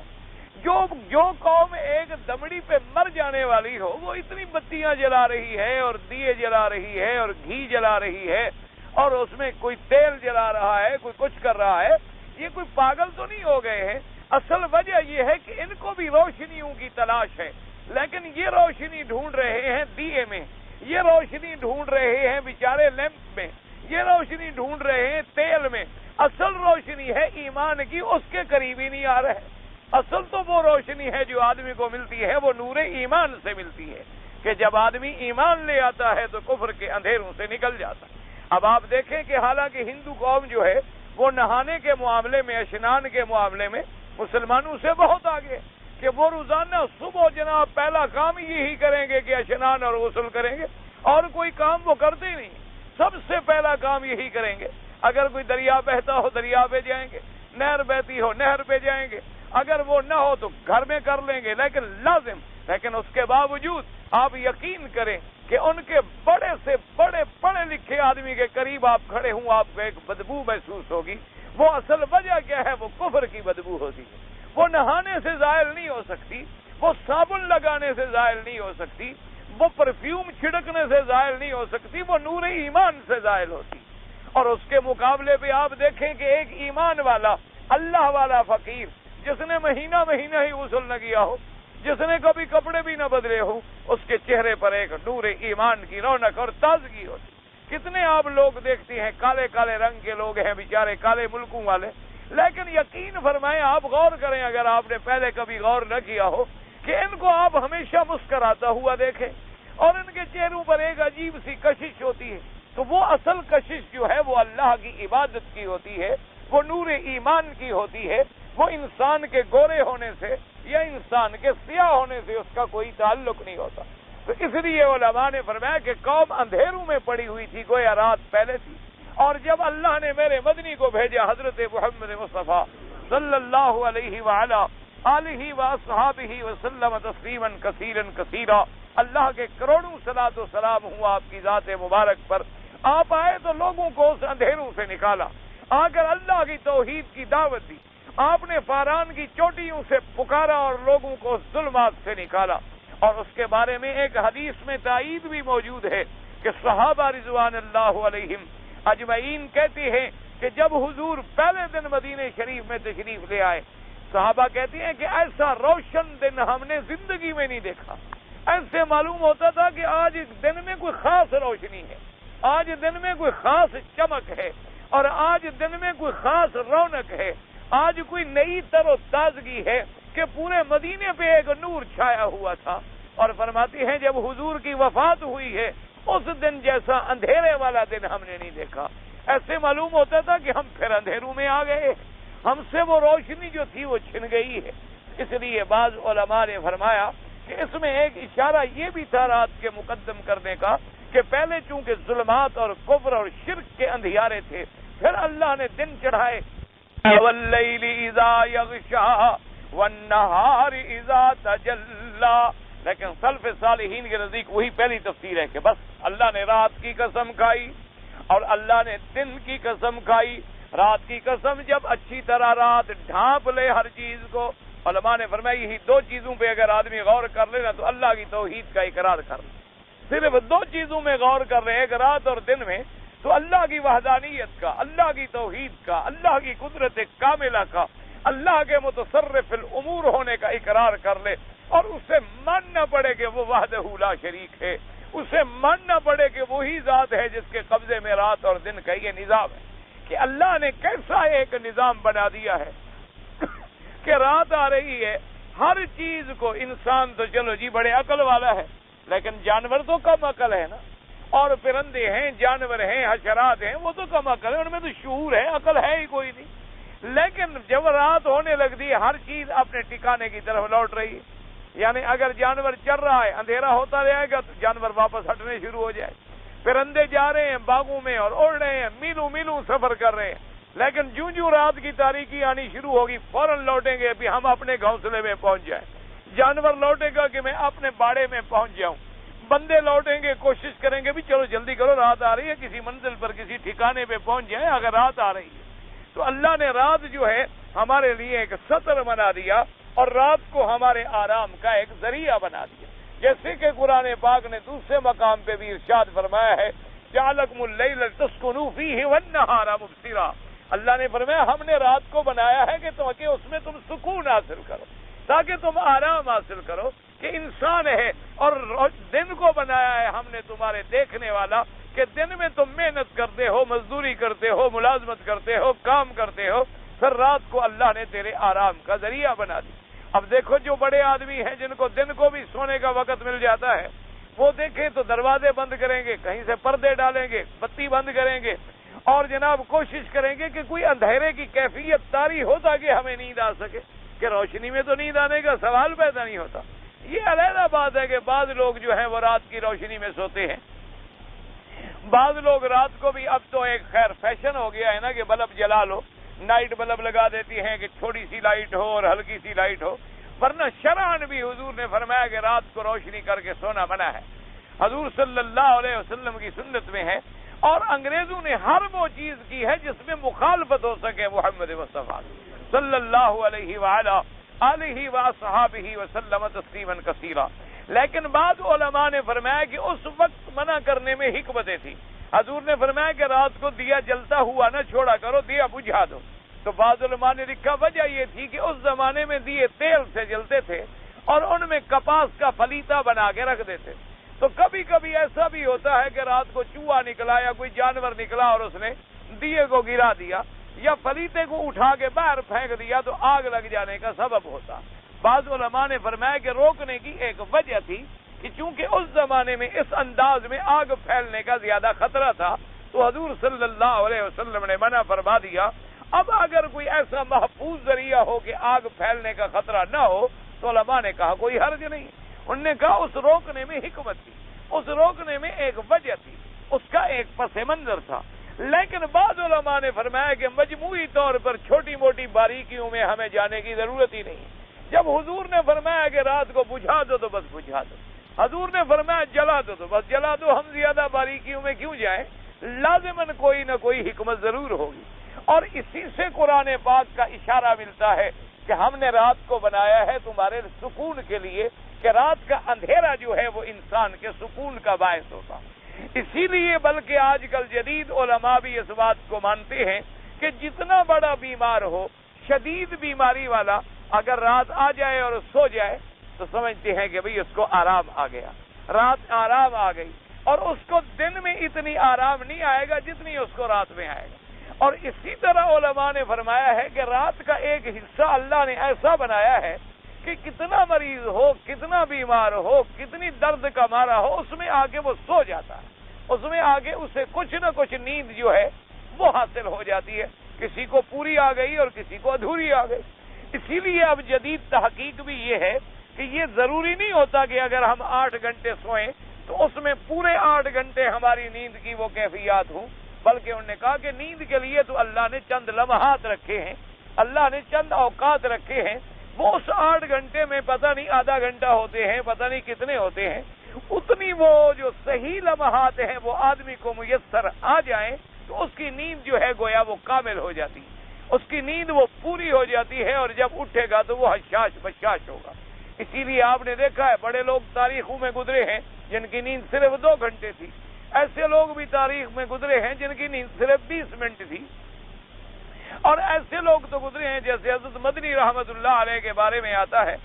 Speaker 1: جو قوم ایک دمڑی پہ مر جانے والی ہو وہ اتنی بتیاں جلا رہی ہے اور دیے جلا رہی ہے اور گھی جلا رہی ہے اور اس میں کوئی تیل جلا رہا ہے، کوئی کچھ کر رہا ہے، یہ کوئی پاگل تو نہیں ہو گئے ہیں؟ اصل وجہ یہ ہے کہ ان کو بھی روشنیوں کی تلاش ہے، لیکن یہ روشنی ڈھونڈ رہے ہیں دیے میں، یہ روشنی ڈھونڈ رہے ہیں بیچارے لیمپ میں، یہ روشنی ڈھونڈ رہے ہیں تیل میں۔ اصل روشنی ہے ایمان کی، اس کے قریب ہی نہیں آ رہے۔ اصل تو وہ روشنی ہے جو آدمی کو ملتی ہے، وہ نور ایمان سے ملتی ہے، کہ جب آدمی ایمان لے آتا ہے تو کفر کے اندھیروں سے نکل جاتا ہے۔ اب آپ دیکھیں کہ حالانکہ ہندو قوم جو ہے وہ نہانے کے معاملے میں، اشنان کے معاملے میں مسلمانوں سے بہت آگے، کہ وہ روزانہ صبح جناب پہلا کام یہی کریں گے کہ اشنان اور غسل کریں گے، اور کوئی کام وہ کرتے ہی نہیں، سب سے پہلا کام یہی کریں گے۔ اگر کوئی دریا بہتا ہو دریا پہ جائیں گے، نہر بہتی ہو نہر پہ جائیں گے، اگر وہ نہ ہو تو گھر میں کر لیں گے، لیکن لازم۔ لیکن اس کے باوجود آپ یقین کریں کہ ان کے بڑے سے بڑے پڑھے لکھے آدمی کے قریب آپ کھڑے ہوں، آپ کو ایک بدبو محسوس ہوگی۔ وہ اصل وجہ کیا ہے؟ وہ کفر کی بدبو ہوتی ہے۔ وہ نہانے سے زائل نہیں ہو سکتی، وہ صابن لگانے سے زائل نہیں ہو سکتی، وہ پرفیوم چھڑکنے سے زائل نہیں ہو سکتی، وہ نور ایمان سے زائل ہوتی۔ اور اس کے مقابلے پہ آپ دیکھیں کہ ایک ایمان والا، اللہ والا فقیر، جس نے مہینہ ہی غسل نہ کیا ہو، جس نے کبھی کپڑے بھی نہ بدلے ہو، اس کے چہرے پر ایک نور ایمان کی رونق اور تازگی ہوتی۔ کتنے آپ لوگ دیکھتے ہیں کالے کالے رنگ کے لوگ ہیں بیچارے، کالے ملکوں والے، لیکن یقین فرمائیں، آپ غور کریں اگر آپ نے پہلے کبھی غور نہ کیا ہو، کہ ان کو آپ ہمیشہ مسکراتا ہوا دیکھیں، اور ان کے چہروں پر ایک عجیب سی کشش ہوتی ہے، تو وہ اصل کشش جو ہے وہ اللہ کی عبادت کی ہوتی ہے، وہ نور ایمان کی ہوتی ہے، وہ انسان کے گورے ہونے سے یا انسان کے سیاہ ہونے سے اس کا کوئی تعلق نہیں ہوتا۔ تو اس لیے علماء نے فرمایا کہ قوم اندھیروں میں پڑی ہوئی تھی، گویا رات پہلے تھی، اور جب اللہ نے میرے مدنی کو بھیجا حضرت محمد مصطفیٰ صلی اللہ علیہ وعلا آلہ واصحابہ وسلم تسلیما کثیرا کثیرا، اللہ کے کروڑوں صلاۃ و سلام ہوا آپ کی ذات مبارک پر، آپ آئے تو لوگوں کو اس اندھیروں سے نکالا، آ کر اللہ کی توحید کی دعوت دی، آپ نے فاران کی چوٹیوں سے پکارا اور لوگوں کو اس ظلمات سے نکالا۔ اور اس کے بارے میں ایک حدیث میں تائید بھی موجود ہے کہ صحابہ رضوان اللہ علیہم اجمعین کہتے ہیں کہ جب حضور پہلے دن مدینہ شریف میں تشریف لے آئے، صحابہ کہتے ہیں کہ ایسا روشن دن ہم نے زندگی میں نہیں دیکھا، ایسے معلوم ہوتا تھا کہ آج اس دن میں کوئی خاص روشنی ہے، آج دن میں کوئی خاص چمک ہے، اور آج دن میں کوئی خاص رونق ہے، آج کوئی نئی تر و تازگی ہے کہ پورے مدینے پہ ایک نور چھایا ہوا تھا۔ اور فرماتے ہیں جب حضور کی وفات ہوئی ہے اس دن جیسا اندھیرے والا دن ہم نے نہیں دیکھا، ایسے معلوم ہوتا تھا کہ ہم پھر اندھیروں میں آ گئے، ہم سے وہ روشنی جو تھی وہ چھن گئی ہے۔ اس لیے بعض علماء نے فرمایا کہ اس میں ایک اشارہ یہ بھی تھا رات کے مقدم کرنے کا کہ پہلے چونکہ ظلمات اور کفر اور شرک کے اندھیارے تھے، پھر اللہ نے دن چڑھائے، واللیل اذا یغشا والنہار اذا تجلی، لیکن سلف صالحین کے نزدیک وہی پہلی تفسیر ہے کہ بس اللہ نے رات کی قسم کھائی اور اللہ نے دن کی قسم کھائی۔ رات کی قسم جب اچھی طرح رات ڈھانپ لے ہر چیز کو، علماء نے فرمایا یہی دو چیزوں پہ اگر آدمی غور کر لے نا تو اللہ کی توحید کا اقرار کر لے، صرف دو چیزوں میں غور کر رہے، ایک رات اور دن میں، تو اللہ کی وحدانیت کا، اللہ کی توحید کا، اللہ کی قدرت کاملہ کا، اللہ کے متصرف الامور ہونے کا اقرار کر لے، اور اسے ماننا پڑے کہ وہ وحدہ لا شریک ہے، اسے ماننا پڑے کہ وہی ذات ہے جس کے قبضے میں رات اور دن کا یہ نظام ہے، کہ اللہ نے کیسا ایک نظام بنا دیا ہے کہ رات آ رہی ہے، ہر چیز کو، انسان تو چلو جی بڑے عقل والا ہے، لیکن جانور تو کم عقل ہے نا، اور پرندے ہیں، جانور ہیں، حشرات ہیں، وہ تو کم عقل ہے، ان میں تو شعور ہے، عقل ہے ہی کوئی نہیں۔ لیکن جب رات ہونے لگتی ہے ہر چیز اپنے ٹھکانے کی طرف لوٹ رہی ہے، یعنی اگر جانور چل رہا ہے اندھیرا ہوتا رہے گا تو جانور واپس ہٹنے شروع ہو جائے، پرندے جا رہے ہیں باغوں میں اور اڑ رہے ہیں، میلوں میلوں سفر کر رہے ہیں، لیکن جوں رات کی تاریکی آنی شروع ہوگی فوراً لوٹیں گے ابھی ہم اپنے گھونسلے میں پہنچ جائیں، جانور لوٹے گا کہ میں اپنے باڑے میں پہنچ جاؤں، بندے لوٹیں گے کوشش کریں گے بھی چلو جلدی کرو رات آ رہی ہے، کسی منزل پر کسی ٹھکانے پہ پہنچ جائیں اگر رات آ رہی ہے۔ تو اللہ نے رات جو ہے ہمارے لیے ایک سطر بنا دیا اور رات کو ہمارے آرام کا ایک ذریعہ بنا دیا، جیسے کہ قرآن پاک نے دوسرے مقام پہ بھی ارشاد فرمایا ہے جعلکم اللیل تسکنوا فیہ والنہار مبصرا، اللہ نے فرمایا ہم نے رات کو بنایا ہے کہ اس میں تم سکون حاصل کرو، تاکہ تم آرام حاصل کرو کہ انسان ہے، اور دن کو بنایا ہے ہم نے تمہارے دیکھنے والا کہ دن میں تم محنت کرتے ہو، مزدوری کرتے ہو، ملازمت کرتے ہو، کام کرتے ہو، پھر رات کو اللہ نے تیرے آرام کا ذریعہ بنا دی۔ اب دیکھو جو بڑے آدمی ہیں جن کو دن کو بھی سونے کا وقت مل جاتا ہے، وہ دیکھیں تو دروازے بند کریں گے، کہیں سے پردے ڈالیں گے، بتی بند کریں گے، اور جناب کوشش کریں گے کہ کوئی اندھیرے کی کیفیت طاری ہو تاکہ ہمیں نیند آ سکے، کہ روشنی میں تو نیند آنے کا سوال پیدا نہیں ہوتا۔ یہ علیحدہ بات ہے کہ بعض لوگ جو ہیں وہ رات کی روشنی میں سوتے ہیں، بعض لوگ رات کو بھی، اب تو ایک خیر فیشن ہو گیا ہے نا کہ بلب جلا لو، نائٹ بلب لگا دیتی ہیں کہ چھوٹی سی لائٹ ہو اور ہلکی سی لائٹ ہو، ورنہ شرعاً بھی حضور نے فرمایا کہ رات کو روشنی کر کے سونا منع ہے، حضور صلی اللہ علیہ وسلم کی سنت میں ہے، اور انگریزوں نے ہر وہ چیز کی ہے جس میں مخالفت ہو سکے محمد مصطفیٰ صلی اللہ علیہ وآلہ آلہ واصحابہ وسلم تسلیما کثیرا۔ لیکن بعض علماء نے فرمایا کہ اس وقت منع کرنے میں حکمتیں تھی، حضور نے فرمایا کہ رات کو دیا جلتا ہوا نہ چھوڑا کرو، دیا بجھا دو، تو بعض علماء نے لکھا وجہ یہ تھی کہ اس زمانے میں دیے تیل سے جلتے تھے اور ان میں کپاس کا فلیتا بنا کے رکھ دیتے، تو کبھی کبھی ایسا بھی ہوتا ہے کہ رات کو چوہا نکلا یا کوئی جانور نکلا اور اس نے دیے کو گرا دیا یا فلیتے کو اٹھا کے باہر پھینک دیا تو آگ لگ جانے کا سبب ہوتا۔ بعض علماء نے فرمایا کہ روکنے کی ایک وجہ تھی کہ چونکہ اس زمانے میں اس انداز میں آگ پھیلنے کا زیادہ خطرہ تھا تو حضور صلی اللہ علیہ وسلم نے منع فرما دیا. اب اگر کوئی ایسا محفوظ ذریعہ ہو کہ آگ پھیلنے کا خطرہ نہ ہو تو علماء نے کہا کوئی حرج نہیں. انہوں نے کہا اس روکنے میں حکمت تھی, اس روکنے میں ایک وجہ تھی, اس کا ایک پس منظر تھا. لیکن بعض علماء نے فرمایا کہ مجموعی طور پر چھوٹی موٹی باریکیوں میں ہمیں جانے کی ضرورت ہی نہیں. جب حضور نے فرمایا کہ رات کو بجھا دو تو بس بجھا دو, حضور نے فرمایا جلا دو تو بس جلا دو, ہم زیادہ باریکیوں میں کیوں جائیں؟ لازماً کوئی نہ کوئی حکمت ضرور ہوگی. اور اسی سے قرآن پاک کا اشارہ ملتا ہے کہ ہم نے رات کو بنایا ہے تمہارے سکون کے لیے, کہ رات کا اندھیرا جو ہے وہ انسان کے سکون کا باعث ہوتا. اسی لیے بلکہ آج کل جدید علماء بھی اس بات کو مانتے ہیں کہ جتنا بڑا بیمار ہو, شدید بیماری والا, اگر رات آ جائے اور سو جائے تو سمجھتے ہیں کہ بھئی اس کو آرام آ گیا, رات آرام آ گئی, اور اس کو دن میں اتنی آرام نہیں آئے گا جتنی اس کو رات میں آئے گا. اور اسی طرح علماء نے فرمایا ہے کہ رات کا ایک حصہ اللہ نے ایسا بنایا ہے کہ کتنا مریض ہو, کتنا بیمار ہو, کتنی درد کا مارا ہو, اس میں آگے وہ سو جاتا ہے, اس میں آگے اسے کچھ نہ کچھ نیند جو ہے وہ حاصل ہو جاتی ہے. کسی کو پوری آ گئی اور کسی کو ادھوری آ گئی. اسی لیے اب جدید تحقیق بھی یہ ہے کہ یہ ضروری نہیں ہوتا کہ اگر ہم 8 گھنٹے سوئیں تو اس میں پورے 8 گھنٹے ہماری نیند کی وہ کیفیات ہوں, بلکہ انہوں نے کہا کہ نیند کے لیے تو اللہ نے چند لمحات رکھے ہیں, اللہ نے چند اوقات رکھے ہیں. وہ اس 8 گھنٹے میں پتہ نہیں آدھا گھنٹہ ہوتے ہیں, پتہ نہیں کتنے ہوتے ہیں, اتنی وہ جو صحیح لمحات ہیں وہ آدمی کو میسر آ جائیں تو اس کی نیند جو ہے گویا وہ کامل ہو جاتی, اس کی نیند وہ پوری ہو جاتی ہے, اور جب اٹھے گا تو وہ حشاش بشاش ہوگا. اسی لیے آپ نے دیکھا ہے بڑے لوگ تاریخوں میں گزرے ہیں جن کی نیند صرف 2 گھنٹے تھی, ایسے لوگ بھی تاریخ میں گزرے ہیں جن کی نیند صرف 20 منٹ تھی, اور ایسے لوگ تو گزرے ہیں جیسے حضرت مدنی رحمت اللہ علیہ کے بارے میں آتا ہے.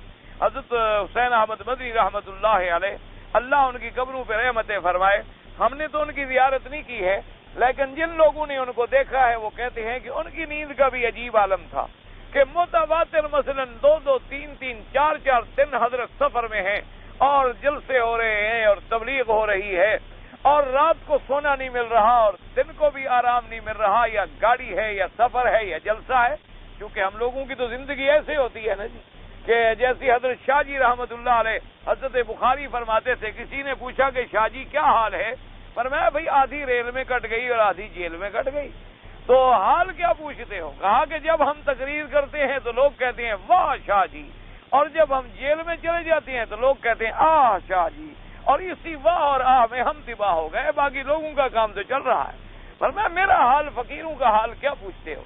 Speaker 1: حضرت حسین احمد مدنی رحمت اللہ علیہ, اللہ ان کی قبروں پہ رحمتیں فرمائے. ہم نے تو ان کی زیارت نہیں کی ہے, لیکن جن لوگوں نے ان کو دیکھا ہے وہ کہتے ہیں کہ ان کی نیند کا بھی عجیب عالم تھا کہ متواتر مثلا 2-2, 3-3, 4-4 دن حضرت سفر میں ہیں اور جلسے ہو رہے ہیں اور تبلیغ ہو رہی ہے, اور رات کو سونا نہیں مل رہا اور دن کو بھی آرام نہیں مل رہا, یا گاڑی ہے یا سفر ہے یا جلسہ ہے. کیونکہ ہم لوگوں کی تو زندگی ایسے ہوتی ہے نا جی, کہ جیسی حضرت شاہ جی رحمت اللہ علیہ, حضرت بخاری فرماتے تھے کسی نے پوچھا کہ شاہ جی کیا حال ہے, فرمایا بھئی آدھی ریل میں کٹ گئی اور آدھی جیل میں کٹ گئی. تو حال کیا پوچھتے ہو؟ کہا کہ جب ہم تقریر کرتے ہیں تو لوگ کہتے ہیں واہ شاہ جی, اور جب ہم جیل میں چلے جاتے ہیں تو لوگ کہتے ہیں آہ شاہ جی, اور اسی واہ اور آہ میں ہم تباہ ہو گئے, باقی لوگوں کا کام تو چل رہا ہے. فرمایا میرا حال فقیروں کا حال کیا پوچھتے ہو؟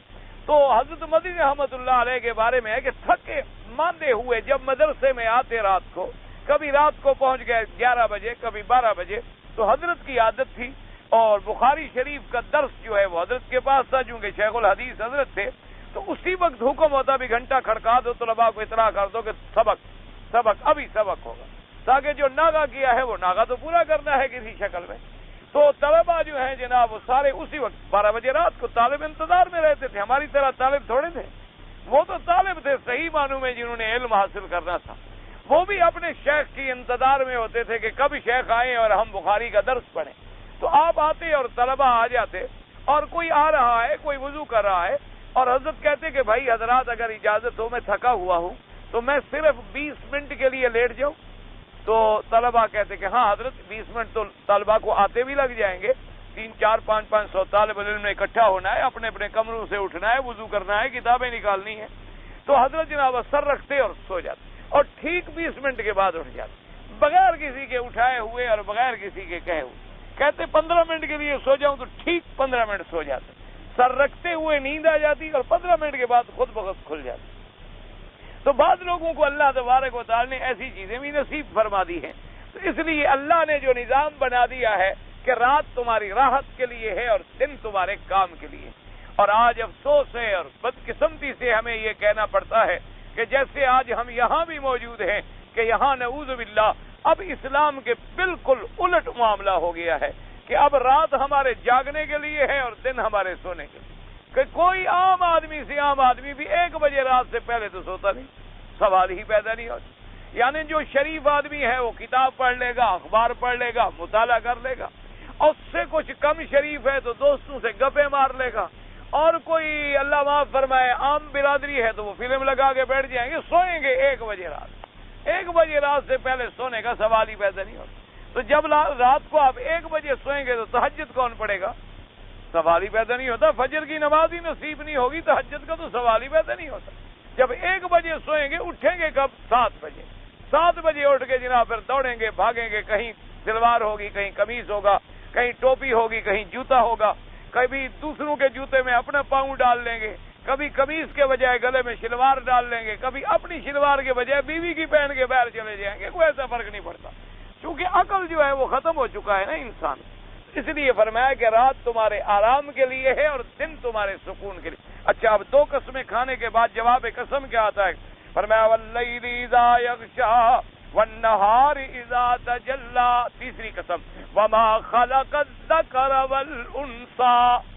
Speaker 1: تو حضرت مدنی رحمت اللہ علیہ کے بارے میں ہے کہ تھکے ماندے ہوئے جب مدرسے میں آتے رات کو, کبھی رات کو پہنچ گئے 11 بجے, کبھی 12 بجے, تو حضرت کی عادت تھی, اور بخاری شریف کا درس جو ہے وہ حضرت کے پاس تھا, چونکہ شیخ الحدیث حضرت تھے, تو اسی وقت حکم ہوتا بھی گھنٹہ کھڑکا دو, طلباء کو اطلاع کر دو کہ سبق ابھی سبق ہوگا, تاکہ جو ناغا کیا ہے وہ ناغا تو پورا کرنا ہے کسی شکل میں. تو طلباء جو ہیں جناب وہ سارے اسی وقت 12 بجے رات کو طالب انتظار میں رہتے تھے. ہماری طرح طالب تھوڑے تھے, وہ تو طالب تھے صحیح معنوں میں جنہوں نے علم حاصل کرنا تھا. وہ بھی اپنے شیخ کی انتظار میں ہوتے تھے کہ کب شیخ آئیں اور ہم بخاری کا درس پڑھیں. تو آپ آتے اور طلباء آ جاتے, اور کوئی آ رہا ہے, کوئی وضو کر رہا ہے, اور حضرت کہتے کہ بھائی حضرات اگر اجازت ہو میں تھکا ہوا ہوں تو میں صرف 20 منٹ کے لیے لیٹ جاؤں. تو طلباء کہتے کہ ہاں حضرت 20 منٹ تو طلباء کو آتے بھی لگ جائیں گے, 300-400-500 طالب علم نے اکٹھا ہونا ہے, اپنے اپنے کمروں سے اٹھنا ہے, وضو کرنا ہے, کتابیں نکالنی ہیں. تو حضرت جناب سر رکھتے اور سو جاتے, اور ٹھیک 20 منٹ کے بعد اٹھ جاتے, بغیر کسی کے اٹھائے ہوئے اور بغیر کسی کے کہے ہوئے. کہتے 15 منٹ کے لیے سو جاؤں تو ٹھیک 15 منٹ سو جاتے, سر رکھتے ہوئے نیند آ جاتی اور 15 منٹ کے بعد خود بخود کھل جاتی. تو بعض لوگوں کو اللہ تبارک و تعالی نے ایسی چیزیں بھی نصیب فرما دی ہیں. تو اس لیے اللہ نے جو نظام بنا دیا ہے کہ رات تمہاری راحت کے لیے ہے اور دن تمہارے کام کے لیے. اور آج افسوس ہے اور بدقسمتی سے ہمیں یہ کہنا پڑتا ہے کہ جیسے آج ہم یہاں بھی موجود ہیں کہ یہاں نعوذ باللہ اب اسلام کے بالکل الٹ معاملہ ہو گیا ہے کہ اب رات ہمارے جاگنے کے لیے ہے اور دن ہمارے سونے کے لیے. کہ کوئی عام آدمی سے عام آدمی بھی 1 بجے رات سے پہلے تو سوتا نہیں, سوال ہی پیدا نہیں ہوتا. یعنی جو شریف آدمی ہے وہ کتاب پڑھ لے گا، اخبار پڑھ لے گا، مطالعہ کر لے گا، اور اس سے کچھ کم شریف ہے تو دوستوں سے گپے مار لے گا، اور کوئی اللہ معاف فرمائے عام برادری ہے تو وہ فلم لگا کے بیٹھ جائیں گے، سوئیں گے 1 بجے رات۔ 1 بجے رات سے پہلے سونے کا سوال ہی پیدا نہیں ہوتا۔ تو جب رات کو آپ 1 بجے سوئیں گے تو تہجد کون پڑھے گا؟ سوال ہی پیدا نہیں ہوتا۔ فجر کی نماز ہی نصیب نہیں ہوگی، تہجد کا تو سوال ہی پیدا نہیں ہوتا۔ جب 1 بجے سوئیں گے، اٹھیں گے کب؟ 7 بجے۔ 7 بجے اٹھ کے جناب پھر دوڑیں گے، بھاگیں گے، کہیں سلوار ہوگی، کہیں قمیص ہوگا، کہیں ٹوپی ہوگی، کہیں جوتا ہوگا، کبھی دوسروں کے جوتے میں اپنا پاؤں ڈال لیں گے، کبھی قمیص کے بجائے گلے میں شلوار ڈال لیں گے، کبھی اپنی شلوار کے بجائے بیوی کی پہن کے باہر چلے جائیں گے، کوئی ایسا فرق نہیں پڑتا، کیونکہ عقل جو ہے وہ ختم ہو چکا ہے نا انسان۔ اس لیے فرمایا کہ رات تمہارے آرام کے لیے ہے اور دن تمہارے سکون کے لیے۔ اچھا، اب 2 قسمیں کھانے کے بعد جواب قسم کیا آتا ہے؟ فرمایا واللیل اذا یغشا والنہار اذا تجلی، تیسری قسم وما خلق الذکر والانثی۔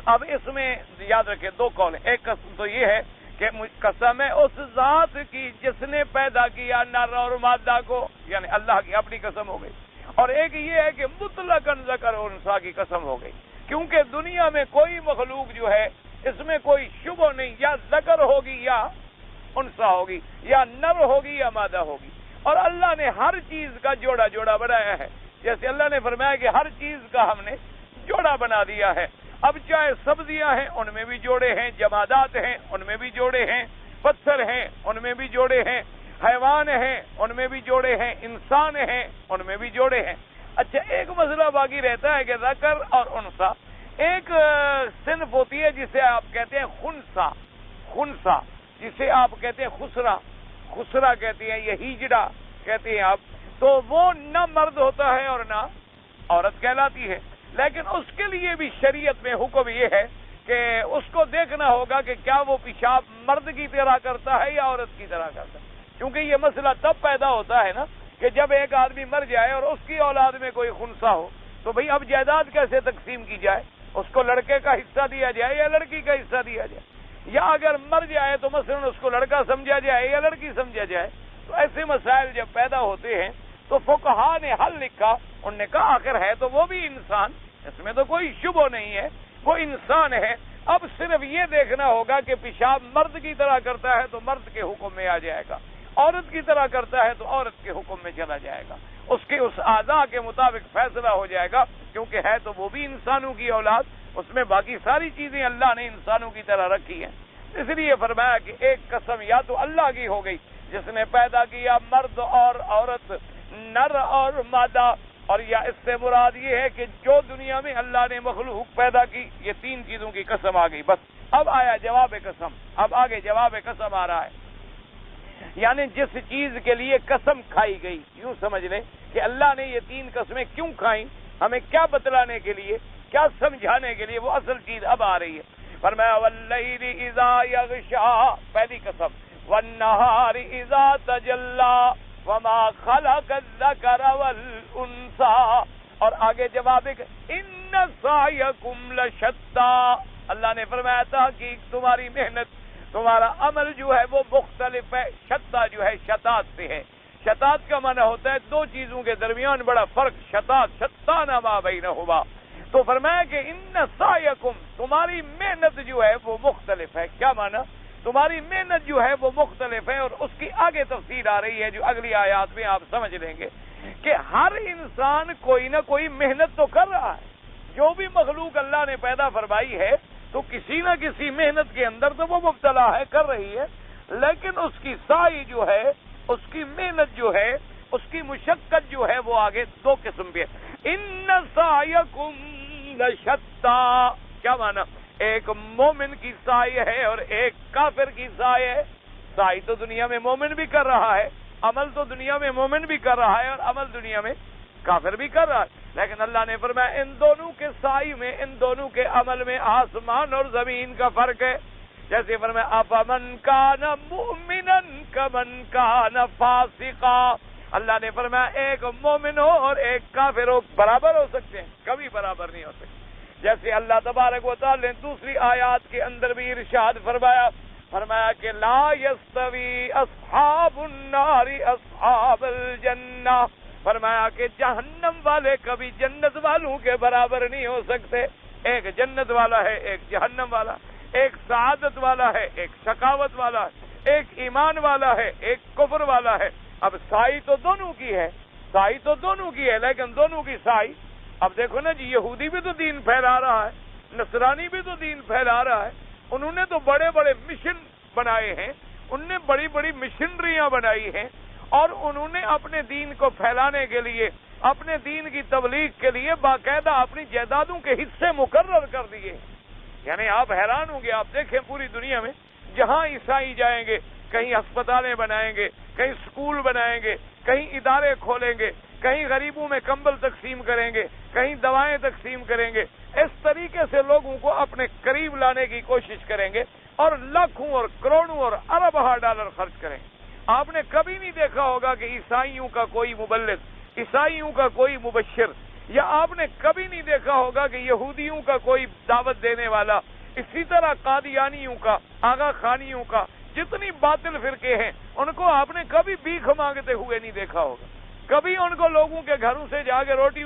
Speaker 1: اب اس میں یاد رکھیں 2 قول ہیں۔ ایک قسم تو یہ ہے کہ قسم ہے اس ذات کی جس نے پیدا کیا نر اور مادہ کو، یعنی اللہ کی اپنی قسم ہو گئی، اور ایک یہ ہے کہ مطلقاً ذکر اور انثی کی قسم ہو گئی، کیونکہ دنیا میں کوئی مخلوق جو ہے اس میں کوئی شبہ نہیں، یا ذکر ہوگی یا انثی ہوگی، یا نر ہوگی یا مادہ ہوگی، اور اللہ نے ہر چیز کا جوڑا جوڑا بنایا ہے۔ جیسے اللہ نے فرمایا کہ ہر چیز کا ہم نے جوڑا بنا دیا ہے۔ اب چاہے سبزیاں ہیں ان میں بھی جوڑے ہیں، جمادات ہیں ان میں بھی جوڑے ہیں، پتھر ہیں ان میں بھی جوڑے ہیں، حیوان ہیں ان میں بھی جوڑے ہیں، انسان ہیں ان میں بھی جوڑے ہیں۔ اچھا، ایک مسئلہ باقی رہتا ہے کہ ذکر اور انثی، ایک صنف ہوتی ہے جسے آپ کہتے ہیں خنثی، جسے آپ کہتے ہیں خسرا کہتے ہیں، یا ہیجڑا کہتے ہیں آپ، تو وہ نہ مرد ہوتا ہے اور نہ عورت کہلاتی ہے، لیکن اس کے لیے بھی شریعت میں حکم یہ ہے کہ اس کو دیکھنا ہوگا کہ کیا وہ پیشاب مرد کی طرح کرتا ہے یا عورت کی طرح کرتا ہے، کیونکہ یہ مسئلہ تب پیدا ہوتا ہے نا کہ جب ایک آدمی مر جائے اور اس کی اولاد میں کوئی خنثی ہو، تو بھئی اب جائیداد کیسے تقسیم کی جائے؟ اس کو لڑکے کا حصہ دیا جائے یا لڑکی کا حصہ دیا جائے، یا اگر مر جائے تو مثلا اس کو لڑکا سمجھا جائے یا لڑکی سمجھا جائے؟ تو ایسے مسائل جب پیدا ہوتے ہیں تو فقہا نے حل لکھا، انہوں نے کہا آخر ہے تو وہ بھی انسان، اس میں تو کوئی شبہ نہیں ہے، وہ انسان ہے، اب صرف یہ دیکھنا ہوگا کہ پیشاب مرد کی طرح کرتا ہے تو مرد کے حکم میں آ جائے گا، عورت کی طرح کرتا ہے تو عورت کے حکم میں چلا جائے گا، اس کے اس اعضاء کے مطابق فیصلہ ہو جائے گا، کیونکہ ہے تو وہ بھی انسانوں کی اولاد، اس میں باقی ساری چیزیں اللہ نے انسانوں کی طرح رکھی ہیں۔ اس لیے فرمایا کہ ایک قسم یا تو اللہ کی ہو گئی جس نے پیدا کیا مرد اور عورت، نر اور مادہ، اور یا اس سے مراد یہ ہے کہ جو دنیا میں اللہ نے مخلوق پیدا کی، یہ 3 چیزوں کی قسم آ گئی۔ بس اب آیا جواب قسم، اب آگے جواب قسم آ رہا ہے، یعنی جس چیز کے لیے قسم کھائی گئی، یوں سمجھ لیں کہ اللہ نے یہ 3 قسمیں کیوں کھائیں، ہمیں کیا بتلانے کے لیے، کیا سمجھانے کے لیے، وہ اصل چیز اب آ رہی ہے۔ فرمایا واللیل اذا یغشا، پہلی قسم، والنہار اذا تجلی وما خلق الذکر والانثی، اور آگے جواب ان سعیکم لشتی، اللہ نے فرمایا تحقیق تمہاری محنت، تمہارا عمل جو ہے وہ مختلف ہے، شتا جو ہے شتات سے ہے، شتات کا معنی ہوتا ہے 2 چیزوں کے درمیان بڑا فرق، شتات شتان ما بینہما، تو فرمایا کہ ان سعیکم، تمہاری محنت جو ہے وہ مختلف ہے، کیا معنی؟ تمہاری محنت جو ہے وہ مختلف ہے، اور اس کی آگے تفصیل آ رہی ہے جو اگلی آیات میں آپ سمجھ لیں گے کہ ہر انسان کوئی نہ کوئی محنت تو کر رہا ہے، جو بھی مخلوق اللہ نے پیدا فرمائی ہے تو کسی نہ کسی محنت کے اندر تو وہ مبتلا ہے، کر رہی ہے، لیکن اس کی سعی جو ہے، اس کی محنت جو ہے، اس کی مشقت جو ہے وہ آگے 2 قسم پہ، ان سعیکم لشتی، کیا معنی؟ ایک مومن کی سعی ہے اور ایک کافر کی سعی ہے، سعی تو دنیا میں مومن بھی کر رہا ہے، عمل تو دنیا میں مومن بھی کر رہا ہے، اور عمل دنیا میں کافر بھی کر رہا ہے، لیکن اللہ نے فرمایا ان دونوں کے سعی میں، ان دونوں کے عمل میں آسمان اور زمین کا فرق ہے، جیسے فرمایا افمن کان مؤمنا کمن کان فاسقا، اللہ نے فرمایا ایک مومن ہو اور ایک کافر ہو برابر ہو سکتے ہیں؟ کبھی برابر نہیں ہو سکتے، جیسے اللہ تبارک و تعالی نے دوسری آیات کے اندر بھی ارشاد فرمایا فرمایا کہ لا یستوی اصحاب النار اصحاب الجنہ، فرمایا کہ جہنم والے کبھی جنت والوں کے برابر نہیں ہو سکتے. ایک جنت والا ہے، ایک جہنم والا، ایک سعادت والا ہے، ایک شقاوت والا ہے، ایک ایمان والا ہے، ایک کفر والا ہے. اب سائی تو دونوں کی ہے، سائی تو دونوں کی ہے، لیکن دونوں کی سائی. اب دیکھو نا جی، یہودی بھی تو دین پھیلا رہا ہے، نصرانی بھی تو دین پھیلا رہا ہے. انہوں نے تو بڑے بڑے مشن بنائے ہیں، انہوں نے بڑی بڑی مشنریاں بنائی ہیں، اور انہوں نے اپنے دین کو پھیلانے کے لیے، اپنے دین کی تبلیغ کے لیے باقاعدہ اپنی جائیدادوں کے حصے مقرر کر دیے. یعنی آپ حیران ہوں گے، آپ دیکھیں پوری دنیا میں جہاں عیسائی جائیں گے، کہیں ہسپتالیں بنائیں گے، کہیں سکول بنائیں گے، کہیں ادارے کھولیں گے، کہیں غریبوں میں کمبل تقسیم کریں گے، کہیں دوائیں تقسیم کریں گے. اس طریقے سے لوگوں کو اپنے قریب لانے کی کوشش کریں گے اور لاکھوں اور کروڑوں اور اربوں ڈالر خرچ کریں گے. آپ نے کبھی نہیں دیکھا ہوگا کہ عیسائیوں کا کوئی مبلغ، عیسائیوں کا کوئی مبشر، یا آپ نے کبھی نہیں دیکھا ہوگا کہ یہودیوں کا کوئی دعوت دینے والا، اسی طرح قادیانیوں کا، آغا خانیوں کا، جتنی باطل فرقے ہیں ان کو آپ نے کبھی بھیک مانگتے ہوئے نہیں دیکھا ہوگا. کبھی ان کو لوگوں کے گھروں سے جا کے روٹی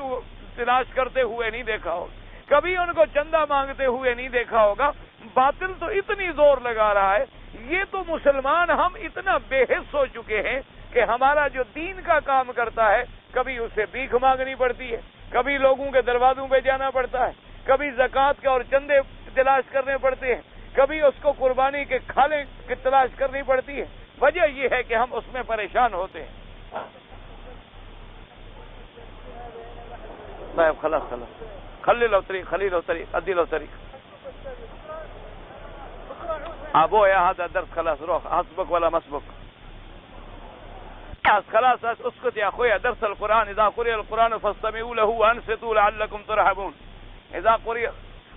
Speaker 1: تلاش کرتے ہوئے نہیں دیکھا ہوگا. کبھی ان کو چندہ مانگتے ہوئے نہیں دیکھا ہوگا. باطل تو اتنی زور لگا رہا ہے. یہ تو مسلمان ہم اتنا بے حس ہو چکے ہیں کہ ہمارا جو دین کا کام کرتا ہے کبھی اسے بھیک مانگنی پڑتی ہے، کبھی لوگوں کے دروازوں پہ جانا پڑتا ہے، کبھی زکوٰۃ کے اور چندے تلاش کرنے پڑتے ہیں، کبھی اس کو قربانی کے کھالے کی تلاش کرنی پڑتی ہے. وجہ یہ ہے کہ ہم اس میں پریشان ہوتے ہیں. خلاص خلیل اوتری خلیل اوتری عدیل اوتری ابو يا هذا درس خلاص روح حسبك ولا مسبك. خلاص اسكت يا اخويا. درس القرآن اذا قرئ القرآن فاستمعوا له وانصتوا لعلكم ترحمون. اذا قرئ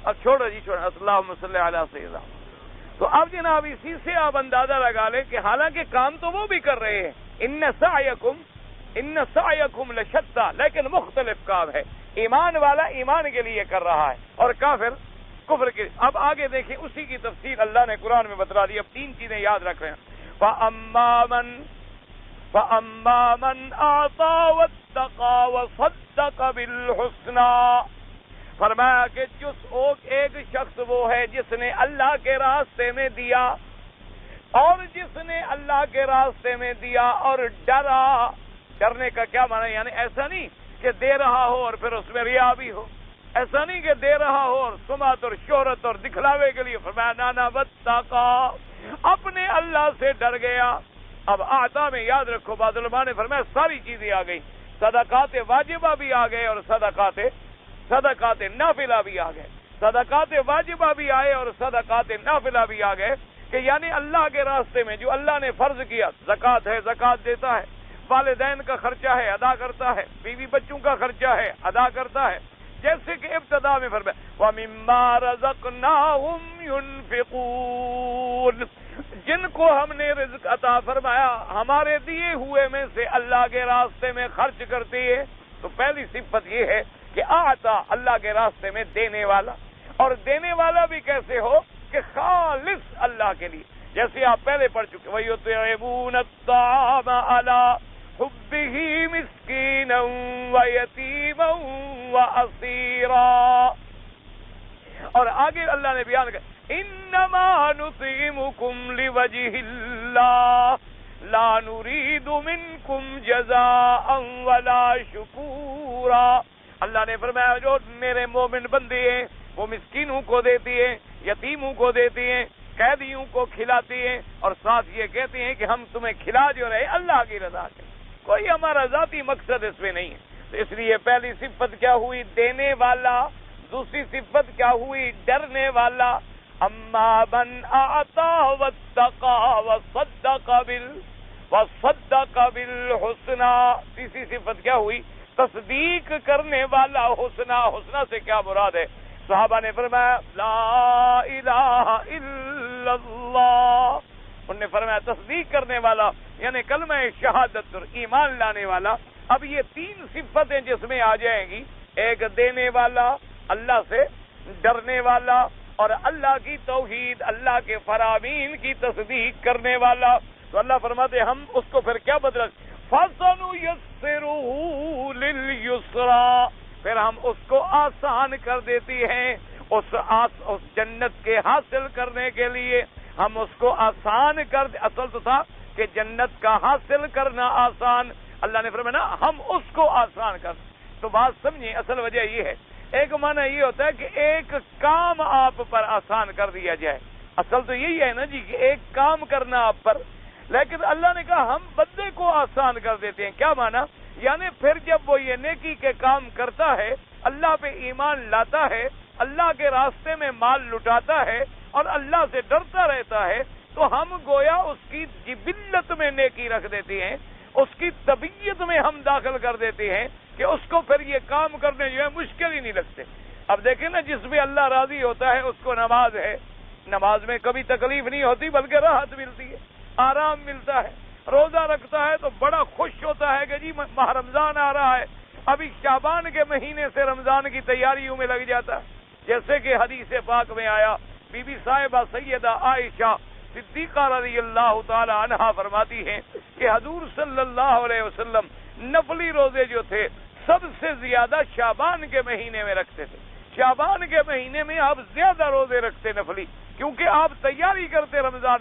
Speaker 1: اب چھوڑو جی چھوڑو. اللهم صل على سيدنا. تو اب جناب اسی سے آپ اندازہ لگا لیں کہ حالانکہ کام تو وہ بھی کر رہے ہیں. ان سعیکم لشتى، لیکن مختلف کام ہے. ایمان والا ایمان کے لیے کر رہا ہے اور کافر کفر کے. اب آگے دیکھیں اسی کی تفصیل اللہ نے قرآن میں بتلا دی. اب تین چیزیں یاد رکھ رہے ہیں. فَأَمَّا مَنْ أَعْطَى وَاتَّقَى وَصَدَّقَ بِالْحُسْنَى. فرمایا کہ ایک شخص وہ ہے جس نے اللہ کے راستے میں دیا، اور جس نے اللہ کے راستے میں دیا اور ڈرا. ڈرنے کا کیا معنی؟ یعنی ایسا نہیں کہ دے رہا ہو اور پھر اس میں ریا بھی ہو، ایسا نہیں کہ دے رہا ہو اور سمعت اور شہرت اور دکھلاوے کے لیے. فرمایا نانا واتقا، اپنے اللہ سے ڈر گیا. اب آتا میں یاد رکھو بعض علماء نے فرمایا ساری چیزیں آ گئی. صدقات واجبہ بھی آ گئے اور صدقات نافلہ بھی آ گئے. صدقات واجبہ بھی آئے اور صدقات نافلہ بھی آ گئے. کہ یعنی اللہ کے راستے میں جو اللہ نے فرض کیا، زکوٰۃ ہے زکوٰۃ دیتا ہے، والدین کا خرچہ ہے ادا کرتا ہے، بیوی بچوں کا خرچہ ہے ادا کرتا ہے. جیسے کہ ابتدا میں فرمایا وَمِمَّا رَزَقْنَاهُمْ يُنْفِقُونَ، جن کو ہم نے رزق عطا فرمایا ہمارے دیے ہوئے میں سے اللہ کے راستے میں خرچ کرتے ہیں. تو پہلی صفت یہ ہے کہ آتا اللہ کے راستے میں دینے والا. اور دینے والا بھی کیسے ہو کہ خالص اللہ کے لیے. جیسے آپ پہلے پڑھ چکے وَيُطْعِمُونَ الطَّعَامَ عَلَىٰ حُبِّهِ مِسْكِينًا وَيَتِيمًا وَأَسِيرًا. اور آگے اللہ نے بیان کیا إِنَّمَا نُطْعِمُكُمْ لِوَجْهِ اللَّهِ لَا نُرِيدُ مِنْكُمْ جَزَاءً وَلَا شُكُورًا. اللہ نے فرمایا جو میرے مومن بندے ہیں وہ مسکینوں کو دیتے ہیں، یتیموں کو دیتے ہیں، قیدیوں کو کھلاتے ہیں، اور ساتھ یہ کہتے ہیں کہ ہم تمہیں کھلا جو رہے اللہ کی رضا کے. کوئی ہمارا ذاتی مقصد اس میں نہیں ہے. تو اس لیے پہلی صفت کیا ہوئی؟ دینے والا. دوسری صفت کیا ہوئی؟ ڈرنے والا. اما من اعطى واتقى وصدق بالحسنى. تیسری صفت کیا ہوئی؟ تصدیق کرنے والا. حسنہ سے کیا مراد ہے؟ صحابہ نے فرمایا لا الہ الا اللہ. انہوں نے فرمایا تصدیق کرنے والا یعنی کلمہ شہادت اور ایمان لانے والا. اب یہ تین صفتیں جس میں آ جائیں گی، ایک دینے والا، اللہ سے ڈرنے والا، اور اللہ کی توحید، اللہ کے فرامین کی تصدیق کرنے والا، تو اللہ فرماتے ہم اس کو پھر کیا بدلا، فَسَنُيَسِّرُهُ لِلْيُسْرَىٰ، پھر ہم اس کو آسان کر دیتی ہیں اس جنت کے حاصل کرنے کے لیے، ہم اس کو آسان کر دے۔ اصل تو تھا کہ جنت کا حاصل کرنا آسان، اللہ نے فرمایا ہم اس کو آسان کر دیں۔ تو بات سمجھیں، اصل وجہ یہ ہے، ایک معنی یہ ہوتا ہے کہ ایک کام آپ پر آسان کر دیا جائے، اصل تو یہی ہے نا جی کہ ایک کام کرنا آپ پر، لیکن اللہ نے کہا ہم بندے کو آسان کر دیتے ہیں۔ کیا معنی؟ یعنی پھر جب وہ یہ نیکی کے کام کرتا ہے، اللہ پہ ایمان لاتا ہے، اللہ کے راستے میں مال لٹاتا ہے اور اللہ سے ڈرتا رہتا ہے، تو ہم گویا اس کی جبلت میں نیکی رکھ دیتے ہیں، اس کی طبیعت میں ہم داخل کر دیتے ہیں کہ اس کو پھر یہ کام کرنے جو ہے مشکل ہی نہیں لگتے۔ اب دیکھیں نا، جس میں اللہ راضی ہوتا ہے اس کو نماز ہے، نماز میں کبھی تکلیف نہیں ہوتی بلکہ راحت ملتی ہے، آرام ملتا ہے۔ روزہ رکھتا ہے تو بڑا خوش ہوتا ہے کہ جی ماہ رمضان آ رہا ہے، ابھی شعبان کے مہینے سے رمضان کی تیاریوں میں لگ جاتا ہے، جیسے کہ حدیث پاک میں آیا، بی بی صاحبہ سیدہ عائشہ صدیقہ رضی اللہ تعالی عنہا فرماتی ہیں کہ حضور صلی اللہ علیہ وسلم نفلی روزے جو تھے سب سے زیادہ شعبان کے مہینے میں رکھتے تھے۔ شعبان کے مہینے میں آپ زیادہ روزے رکھتے نفلی، کیونکہ آپ تیاری کرتے رمضان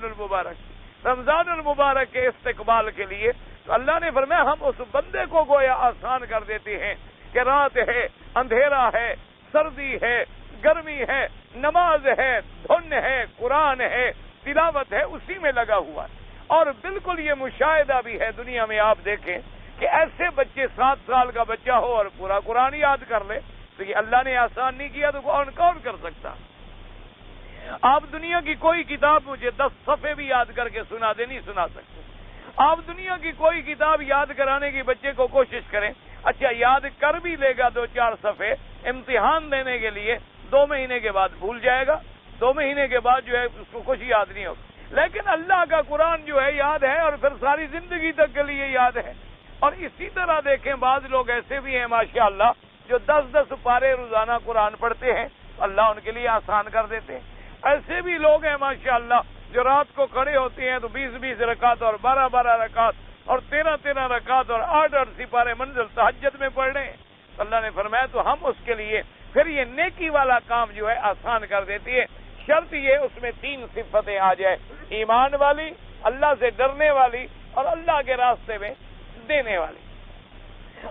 Speaker 1: المبارک کے استقبال کے لیے۔ تو اللہ نے فرمایا ہم اس بندے کو گویا آسان کر دیتے ہیں کہ رات ہے، اندھیرا ہے، سردی ہے، گرمی ہے، نماز ہے، دھن ہے، قرآن ہے، تلاوت ہے، اسی میں لگا ہوا ہے۔ اور بالکل یہ مشاہدہ بھی ہے دنیا میں، آپ دیکھیں کہ ایسے بچے 7 سال کا بچہ ہو اور پورا قرآن یاد کر لے، تو یہ اللہ نے آسان نہیں کیا تو کون کر سکتا؟ آپ دنیا کی کوئی کتاب مجھے 10 صفحے بھی یاد کر کے سنا دے، نہیں سنا سکتے۔ آپ دنیا کی کوئی کتاب یاد کرانے کی بچے کو کوشش کریں، اچھا یاد کر بھی لے گا 2-4 صفحے، امتحان دینے کے لیے 2 مہینے کے بعد بھول جائے گا، 2 مہینے کے بعد جو ہے اس کو کچھ یاد نہیں ہوگا۔ لیکن اللہ کا قرآن جو ہے یاد ہے اور پھر ساری زندگی تک کے لیے یاد ہے۔ اور اسی طرح دیکھیں بعض لوگ ایسے بھی ہیں ماشاءاللہ جو 10-10 پارے روزانہ قرآن پڑھتے ہیں، اللہ ان کے لیے آسان کر دیتے ہیں۔ ایسے بھی لوگ ہیں ماشاءاللہ جو رات کو کھڑے ہوتے ہیں تو 20-20 رکعت اور 12-12 رکعت اور 13-13 رکعت اور 8-8 سپارے منزل تہجد میں پڑھ رہے ہیں۔ اللہ نے فرمایا تو ہم اس کے لیے پھر یہ نیکی والا کام جو ہے آسان کر دیتی ہے۔ شرط یہ اس میں 3 صفتیں آ جائے، ایمان والی، اللہ سے ڈرنے والی اور اللہ کے راستے میں دینے والی۔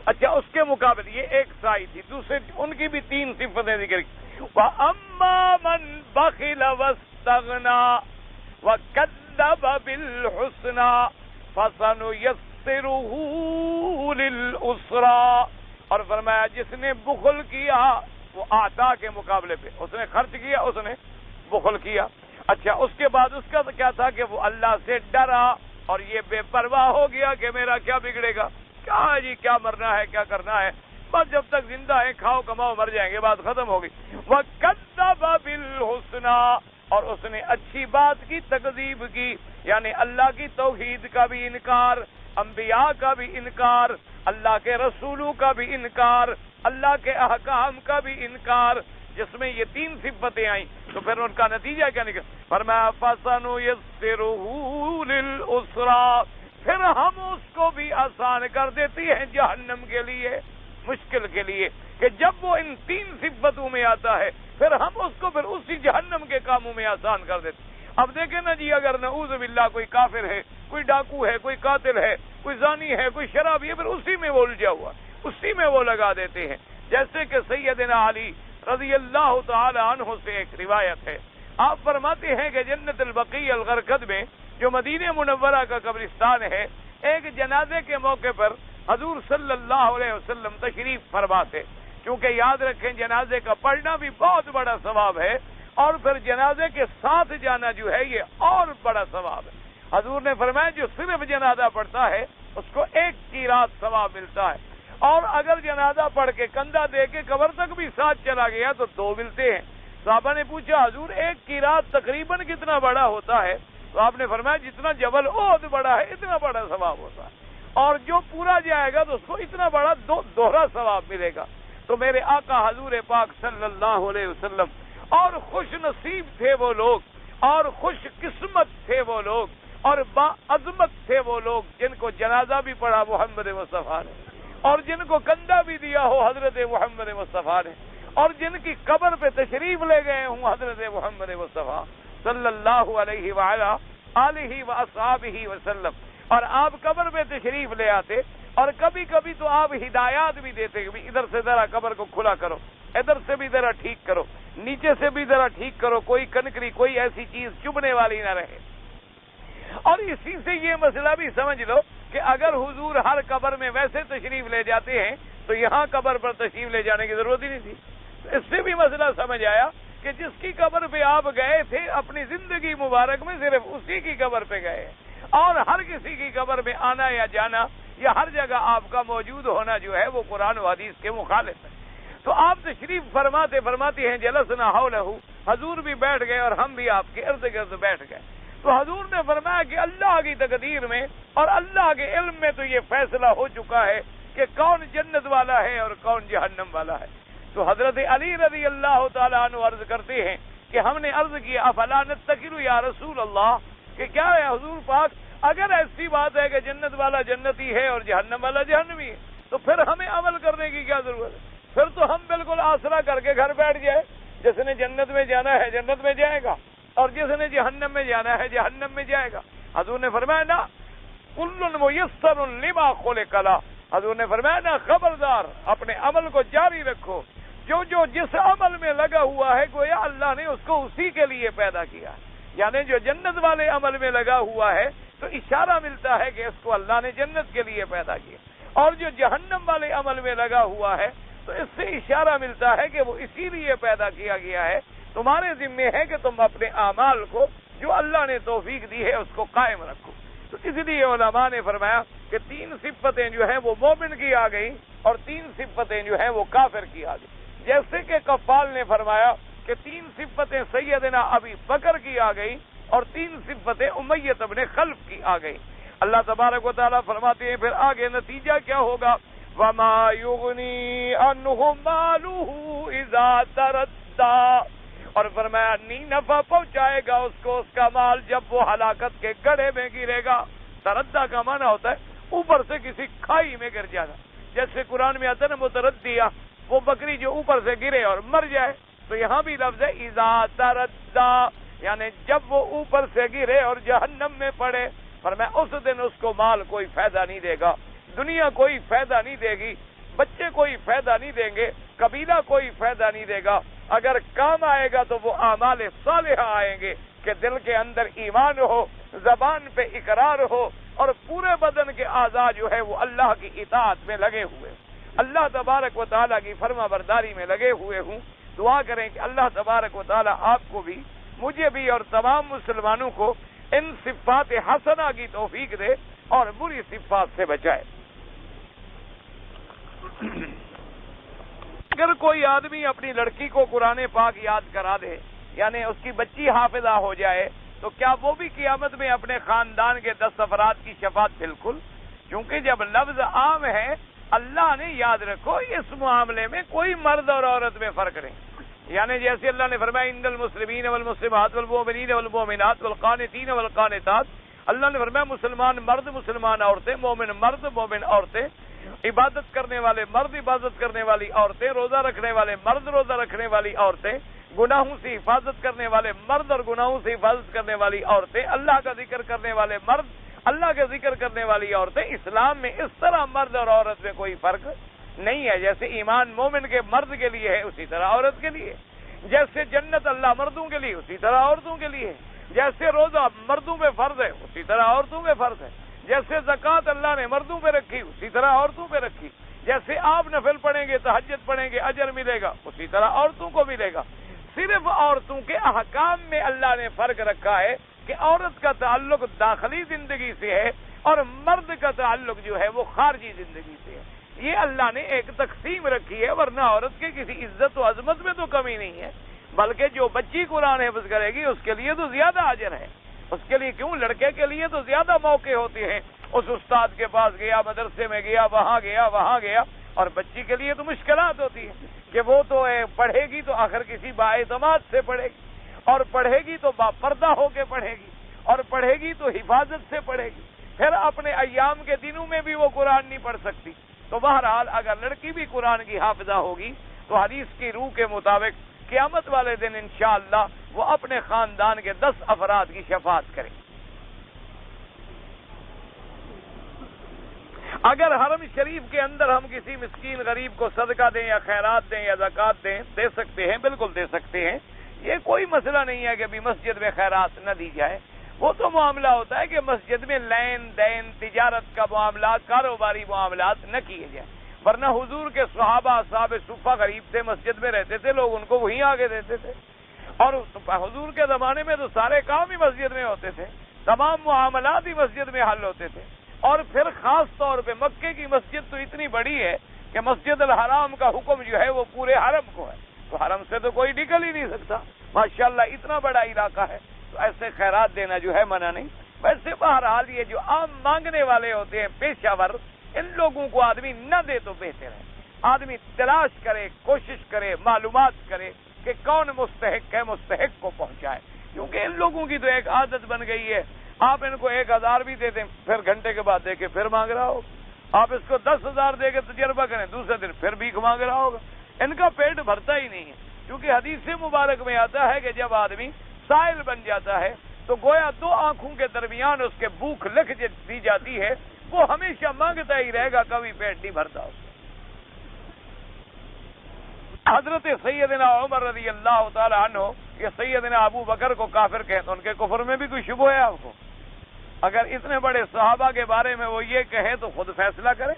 Speaker 1: اچھا اس کے مقابل یہ ایک سائی تھی، دوسرے ان کی بھی 3 صفتیں ذکر کی۔ وَأَمَّا مَنْ بَخِلَ وَاسْتَغْنَىٰ وَكَذَّبَ بِالْحُسْنَىٰ فَسَنُيَسِّرُهُ لِلْعُسْرَىٰ، اور فرمایا جس نے بخل کیا، وہ عطا کے مقابلے پہ اس نے خرچ کیا، اس نے بخل کیا۔ اچھا اس کے بعد اس کا کیا تھا کہ وہ اللہ سے ڈرا اور یہ بے پرواہ ہو گیا کہ میرا کیا بگڑے گا، کیا جی کیا مرنا ہے، کیا کرنا ہے، بس جب تک زندہ ہے کھاؤ کماؤ مر جائیں گے، بات ختم ہوگی۔ وَكَذَّبَ بِالْحُسْنَىٰ، اور اس نے اچھی بات کی تکذیب کی، یعنی اللہ کی توحید کا بھی انکار، انبیاء کا بھی انکار، اللہ کے رسولوں کا بھی انکار، اللہ کے احکام کا بھی انکار، جس میں یہ 3 صفتیں آئیں تو پھر ان کا نتیجہ کیا نکلا؟ فرمایا فَسَنُيَسِّرُهُ لِلْعُسْرَىٰ، پھر ہم اس کو بھی آسان کر دیتی ہیں جہنم کے لیے، مشکل کے لیے، کہ جب وہ ان 3 صفتوں میں آتا ہے پھر ہم اس کو پھر اسی جہنم کے کاموں میں آسان کر دیتے۔ اب دیکھیں نا جی، اگر نعوذ باللہ کوئی کافر ہے، کوئی ڈاکو ہے، کوئی قاتل ہے، کوئی زانی ہے، کوئی شرابی ہے، پھر اسی میں وہ الجھا ہوا، اسی میں وہ لگا دیتے ہیں۔ جیسے کہ سیدنا علی رضی اللہ تعالی عنہ سے ایک روایت ہے، آپ فرماتے ہیں کہ جنت البقیع الغرقد میں جو مدینہ منورہ کا قبرستان ہے، ایک جنازے کے موقع پر حضور صلی اللہ علیہ وسلم تشریف فرما تھے، کیونکہ یاد رکھیں جنازے کا پڑھنا بھی بہت بڑا ثواب ہے، اور پھر جنازے کے ساتھ جانا جو ہے یہ اور بڑا ثواب ہے۔ حضور نے فرمایا جو صرف جنازہ پڑھتا ہے اس کو 1 قیراط ثواب ملتا ہے، اور اگر جنازہ پڑھ کے کندھا دے کے قبر تک بھی ساتھ چلا گیا تو 2 ملتے ہیں۔ صحابہ نے پوچھا حضور 1 قیراط تقریباً کتنا بڑا ہوتا ہے؟ تو آپ نے فرمایا جتنا جبل احد بڑا ہے اتنا بڑا ثواب ہوتا ہے، اور جو پورا جائے گا تو اس کو اتنا بڑا دوہرا ثواب ملے گا۔ تو میرے آقا حضور پاک صلی اللہ علیہ وسلم اور خوش نصیب تھے وہ لوگ، اور خوش قسمت تھے وہ لوگ، اور باعظمت تھے وہ لوگ جن کو جنازہ بھی پڑھا محمد مصطفیٰ نے، اور جن کو کندھا بھی دیا ہو حضرت محمد مصطفیٰ نے، اور جن کی قبر پہ تشریف لے گئے ہوں حضرت محمد مصطفیٰ صلی اللہ علیہ وآلہ آلہ واصحابہ وسلم۔ اور آپ قبر پہ تشریف لے آتے، اور کبھی کبھی تو آپ ہدایات بھی دیتے کہ ادھر سے ذرا قبر کو کھلا کرو، ادھر سے بھی ذرا ٹھیک کرو، نیچے سے بھی ذرا ٹھیک کرو، کوئی کنکری کوئی ایسی چیز چبھنے والی نہ رہے۔ اور اسی سے یہ مسئلہ بھی سمجھ لو کہ اگر حضور ہر قبر میں ویسے تشریف لے جاتے ہیں تو یہاں قبر پر تشریف لے جانے کی ضرورت ہی نہیں تھی۔ اس سے بھی مسئلہ سمجھ آیا کہ جس کی قبر پہ آپ گئے تھے اپنی زندگی مبارک میں صرف اسی کی قبر پہ گئے، اور ہر کسی کی قبر میں آنا یا جانا یا ہر جگہ آپ کا موجود ہونا جو ہے وہ قرآن و حدیث کے مخالف ہے۔ تو آپ تشریف فرماتے ہیں جلسنا حولہ، حضور بھی بیٹھ گئے اور ہم بھی آپ کے ارد گرد بیٹھ گئے۔ تو حضور نے فرمایا کہ اللہ کی تقدیر میں اور اللہ کے علم میں تو یہ فیصلہ ہو چکا ہے کہ کون جنت والا ہے اور کون جہنم والا ہے۔ تو حضرت علی رضی اللہ تعالیٰ عنہ عرض کرتے ہیں کہ ہم نے عرض کیا افلا نتقی یا رسول اللہ، کہ کیا ہے حضور پاک، اگر ایسی بات ہے کہ جنت والا جنتی ہے اور جہنم والا جہنمی ہے تو پھر ہمیں عمل کرنے کی کیا ضرورت ہے؟ پھر تو ہم بالکل آسرا کر کے گھر بیٹھ جائے، جس نے جنت میں جانا ہے جنت میں جائے گا، اور جس نے جہنم میں جانا ہے جہنم میں جائے گا۔ حضور نے فرمایا نا کل میسر لما خلق له، حضور نے فرمایا نا خبردار اپنے عمل کو جاری رکھو، جو جس عمل میں لگا ہوا ہے گویا اللہ نے اس کو اسی کے لیے پیدا کیا، یعنی جو جنت والے عمل میں لگا ہوا ہے تو اشارہ ملتا ہے کہ اس کو اللہ نے جنت کے لیے پیدا کیا، اور جو جہنم والے عمل میں لگا ہوا ہے تو اس سے اشارہ ملتا ہے کہ وہ اسی لیے پیدا کیا گیا ہے۔ تمہارے ذمے ہے کہ تم اپنے اعمال کو جو اللہ نے توفیق دی ہے اس کو قائم رکھو۔ تو اس لیے علماء نے فرمایا کہ 3 صفتیں جو ہیں وہ مومن کی آ گئی اور 3 صفتیں جو ہیں وہ کافر کی آ گئی۔ جیسے کہ قفال نے فرمایا کہ 3 صفتیں سیدنا ابی بکر کی آ گئی اور 3 صفتیں امیہ بن خلف کی آ گئی۔ اللہ تبارک و تعالیٰ فرماتے ہیں پھر آگے نتیجہ کیا ہوگا، وَمَا يُغْنِي عَنْهُ مَالُهُ إِذَا تَرَدَّى، اور فرمایا نہیں نفع پہنچائے گا اس کو اس کا مال جب وہ ہلاکت کے گڑھے میں گرے گا۔ تردہ کا معنی ہوتا ہے اوپر سے کسی کھائی میں گر جانا، جیسے قرآن میں آتا ہے نا متردیہ، وہ بکری جو اوپر سے گرے اور مر جائے، تو یہاں بھی لفظ ہے اذا تردہ، یعنی جب وہ اوپر سے گرے اور جہنم میں پڑے۔ فرمایا اس دن اس کو مال کوئی فائدہ نہیں دے گا، دنیا کوئی فائدہ نہیں دے گی، بچے کوئی فائدہ نہیں دیں گے، قبیلہ کوئی فائدہ نہیں دے گا۔ اگر کام آئے گا تو وہ اعمال صالحہ آئیں گے کہ دل کے اندر ایمان ہو، زبان پہ اقرار ہو، اور پورے بدن کے اعضاء جو ہے وہ اللہ کی اطاعت میں لگے ہوئے، اللہ تبارک و تعالیٰ کی فرما برداری میں لگے ہوئے ہوں۔ دعا کریں کہ اللہ تبارک و تعالیٰ آپ کو بھی، مجھے بھی اور تمام مسلمانوں کو ان صفات حسنہ کی توفیق دے اور بری صفات سے بچائے۔ اگر کوئی آدمی اپنی لڑکی کو قرآن پاک یاد کرا دے، یعنی اس کی بچی حافظہ ہو جائے، تو کیا وہ بھی قیامت میں اپنے خاندان کے 10 افراد کی شفاعت؟ بالکل، کیونکہ جب لفظ عام ہے، اللہ نے یاد رکھو اس معاملے میں کوئی مرد اور عورت میں فرق نہیں، یعنی جیسے اللہ نے فرمایا ان المسلمین والمسلمات والمؤمنین والمؤمنات والقانتین والقانتات، اللہ نے فرمایا مسلمان مرد مسلمان عورتیں، مومن مرد مومن عورتیں، عبادت کرنے والے مرد عبادت کرنے والی عورتیں، روزہ رکھنے والے مرد روزہ رکھنے والی عورتیں، گناہوں سے حفاظت کرنے والے مرد اور گناہوں سے حفاظت کرنے والی عورتیں، اللہ کا ذکر کرنے والے مرد اللہ کا ذکر کرنے والی عورتیں۔ اسلام میں اس طرح مرد اور عورت میں کوئی فرق نہیں ہے، جیسے ایمان مومن کے مرد کے لیے ہے اسی طرح عورت کے لیے، جیسے جنت اللہ مردوں کے لیے اسی طرح عورتوں کے لیے، جیسے روزہ مردوں پہ فرض ہے اسی طرح عورتوں پہ فرض ہے، جیسے زکوٰۃ اللہ نے مردوں پہ رکھی اسی طرح عورتوں پہ رکھی، جیسے آپ نفل پڑھیں گے تہجد پڑھیں گے اجر ملے گا اسی طرح عورتوں کو ملے گا۔ صرف عورتوں کے احکام میں اللہ نے فرق رکھا ہے کہ عورت کا تعلق داخلی زندگی سے ہے اور مرد کا تعلق جو ہے وہ خارجی زندگی سے ہے۔ یہ اللہ نے ایک تقسیم رکھی ہے، ورنہ عورت کے کسی عزت و عظمت میں تو کمی نہیں ہے، بلکہ جو بچی قرآن حفظ کرے گی اس کے لیے تو زیادہ اجر ہے، اس کے لیے کیوں، لڑکے کے لیے تو زیادہ موقع ہوتے ہیں، اس استاد کے پاس گیا، مدرسے میں گیا، وہاں گیا اور بچی کے لیے تو مشکلات ہوتی ہیں کہ وہ تو پڑھے گی تو آخر کسی بااعتماد سے پڑھے گی، اور پڑھے گی تو باپردہ ہو کے پڑھے گی، اور پڑھے گی تو حفاظت سے پڑھے گی، پھر اپنے ایام کے دنوں میں بھی وہ قرآن نہیں پڑھ سکتی۔ تو بہرحال اگر لڑکی بھی قرآن کی حافظہ ہوگی تو حدیث کی روح کے مطابق قیامت والے دن انشاءاللہ وہ اپنے خاندان کے 10 افراد کی شفاعت کرے۔ اگر حرم شریف کے اندر ہم کسی مسکین غریب کو صدقہ دیں یا خیرات دیں یا زکوٰۃ دیں، دے سکتے ہیں، بالکل دے سکتے ہیں، یہ کوئی مسئلہ نہیں ہے کہ ابھی مسجد میں خیرات نہ دی جائے۔ وہ تو معاملہ ہوتا ہے کہ مسجد میں لین دین تجارت کا معاملات، کاروباری معاملات نہ کیے جائیں، ورنہ حضور کے صحابہ اصحاب صفہ غریب تھے، مسجد میں رہتے تھے، لوگ ان کو وہیں آگے دیتے تھے، اور حضور کے زمانے میں تو سارے کام ہی مسجد میں ہوتے تھے، تمام معاملات ہی مسجد میں حل ہوتے تھے۔ اور پھر خاص طور پہ مکے کی مسجد تو اتنی بڑی ہے کہ مسجد الحرام کا حکم جو ہے وہ پورے حرم کو ہے، تو حرم سے تو کوئی نکل ہی نہیں سکتا، ماشاءاللہ اتنا بڑا علاقہ ہے، تو ایسے خیرات دینا جو ہے منع نہیں۔ ویسے بہرحال یہ جو عام مانگنے والے ہوتے ہیں پیشہ ور، ان لوگوں کو آدمی نہ دے تو بہتر ہے، آدمی تلاش کرے، کوشش کرے، معلومات کرے کہ کون مستحق ہے، مستحق کو پہنچائے، کیونکہ ان لوگوں کی تو ایک عادت بن گئی ہے، آپ ان کو 1000 بھی دے دیں، پھر گھنٹے کے بعد دے کے پھر مانگ رہا ہوگا، آپ اس کو 10,000 دے کے تجربہ کریں، دوسرے دن پھر بھیک مانگ رہا ہوگا، ان کا پیٹ بھرتا ہی نہیں ہے، کیونکہ حدیث مبارک میں آتا ہے کہ جب آدمی سائل بن جاتا ہے تو گویا 2 آنکھوں کے درمیان اس کے بھوک لکھ دی جاتی ہے، وہ ہمیشہ مانگتا ہی رہے گا، کبھی پیٹ نہیں بھرتا اس کا۔ حضرت سیدنا عمر رضی اللہ تعالی عنہ یہ سیدنا ابو بکر کو کافر کہیں تو ان کے کفر میں بھی کوئی شبہ ہے آپ کو؟ اگر اتنے بڑے صحابہ کے بارے میں وہ یہ کہیں تو خود فیصلہ کریں۔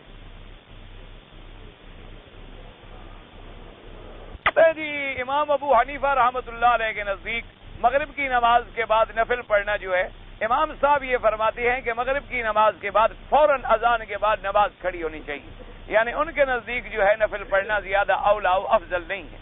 Speaker 1: جی امام ابو حنیفہ رحمۃ اللہ علیہ کے نزدیک مغرب کی نماز کے بعد نفل پڑھنا جو ہے، امام صاحب یہ فرماتے ہیں کہ مغرب کی نماز کے بعد فوراً اذان کے بعد نماز کھڑی ہونی چاہیے، یعنی ان کے نزدیک جو ہے نفل پڑھنا زیادہ اولا و افضل نہیں ہے۔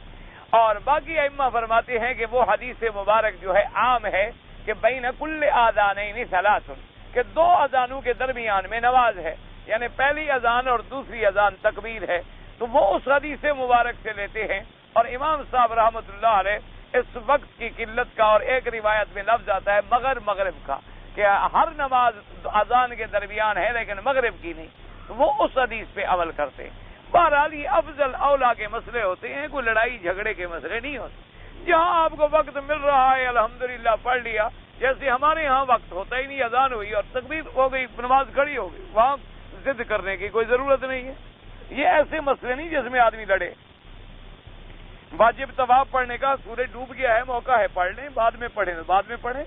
Speaker 1: اور باقی ائمہ فرماتے ہیں کہ وہ حدیث مبارک جو ہے عام ہے کہ بین کل آذانین ثلاث، کہ 2 اذانوں کے درمیان میں نماز ہے، یعنی پہلی اذان اور دوسری اذان تکبیر ہے، تو وہ اس حدیث مبارک سے لیتے ہیں۔ اور امام صاحب رحمۃ اللہ علیہ اس وقت کی قلت کا، اور ایک روایت میں لفظ آتا ہے مغرب کا، کہ ہر نماز اذان کے درمیان ہے لیکن مغرب کی نہیں، تو وہ اس حدیث پہ عمل کرتے ہیں۔ بہرحال یہ افضل اولا کے مسئلے ہوتے ہیں، کوئی لڑائی جھگڑے کے مسئلے نہیں ہوتے۔ جہاں آپ کو وقت مل رہا ہے الحمدللہ پڑھ لیا، جیسے ہمارے ہاں وقت ہوتا ہی نہیں، اذان ہوئی اور تکبیر ہو گئی، نماز کھڑی ہو گئی، وہاں ضد کرنے کی کوئی ضرورت نہیں ہے۔ یہ ایسے مسئلے نہیں جس میں آدمی لڑے۔ واجب طواف پڑھنے کا، سورج ڈوب گیا ہے، موقع ہے پڑھ لیں، بعد میں پڑھیں تو بعد میں پڑھیں۔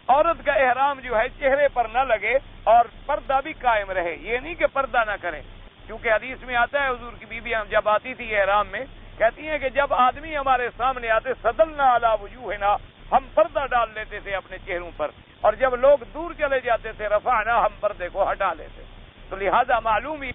Speaker 1: عورت کا احرام جو ہے چہرے پر نہ لگے اور پردہ بھی قائم رہے، یہ نہیں کہ پردہ نہ کرے، کیونکہ حدیث میں آتا ہے حضور کی بیویاں جب آتی تھی احرام میں کہتی ہیں کہ جب آدمی ہمارے سامنے آتے صدلنا علی وجوہنا، ہم پردہ ڈال لیتے تھے اپنے چہروں پر، اور جب لوگ دور چلے جاتے تھے رفعنا، ہم پردے کو ہٹا لیتے۔ تو لہذا معلوم ہی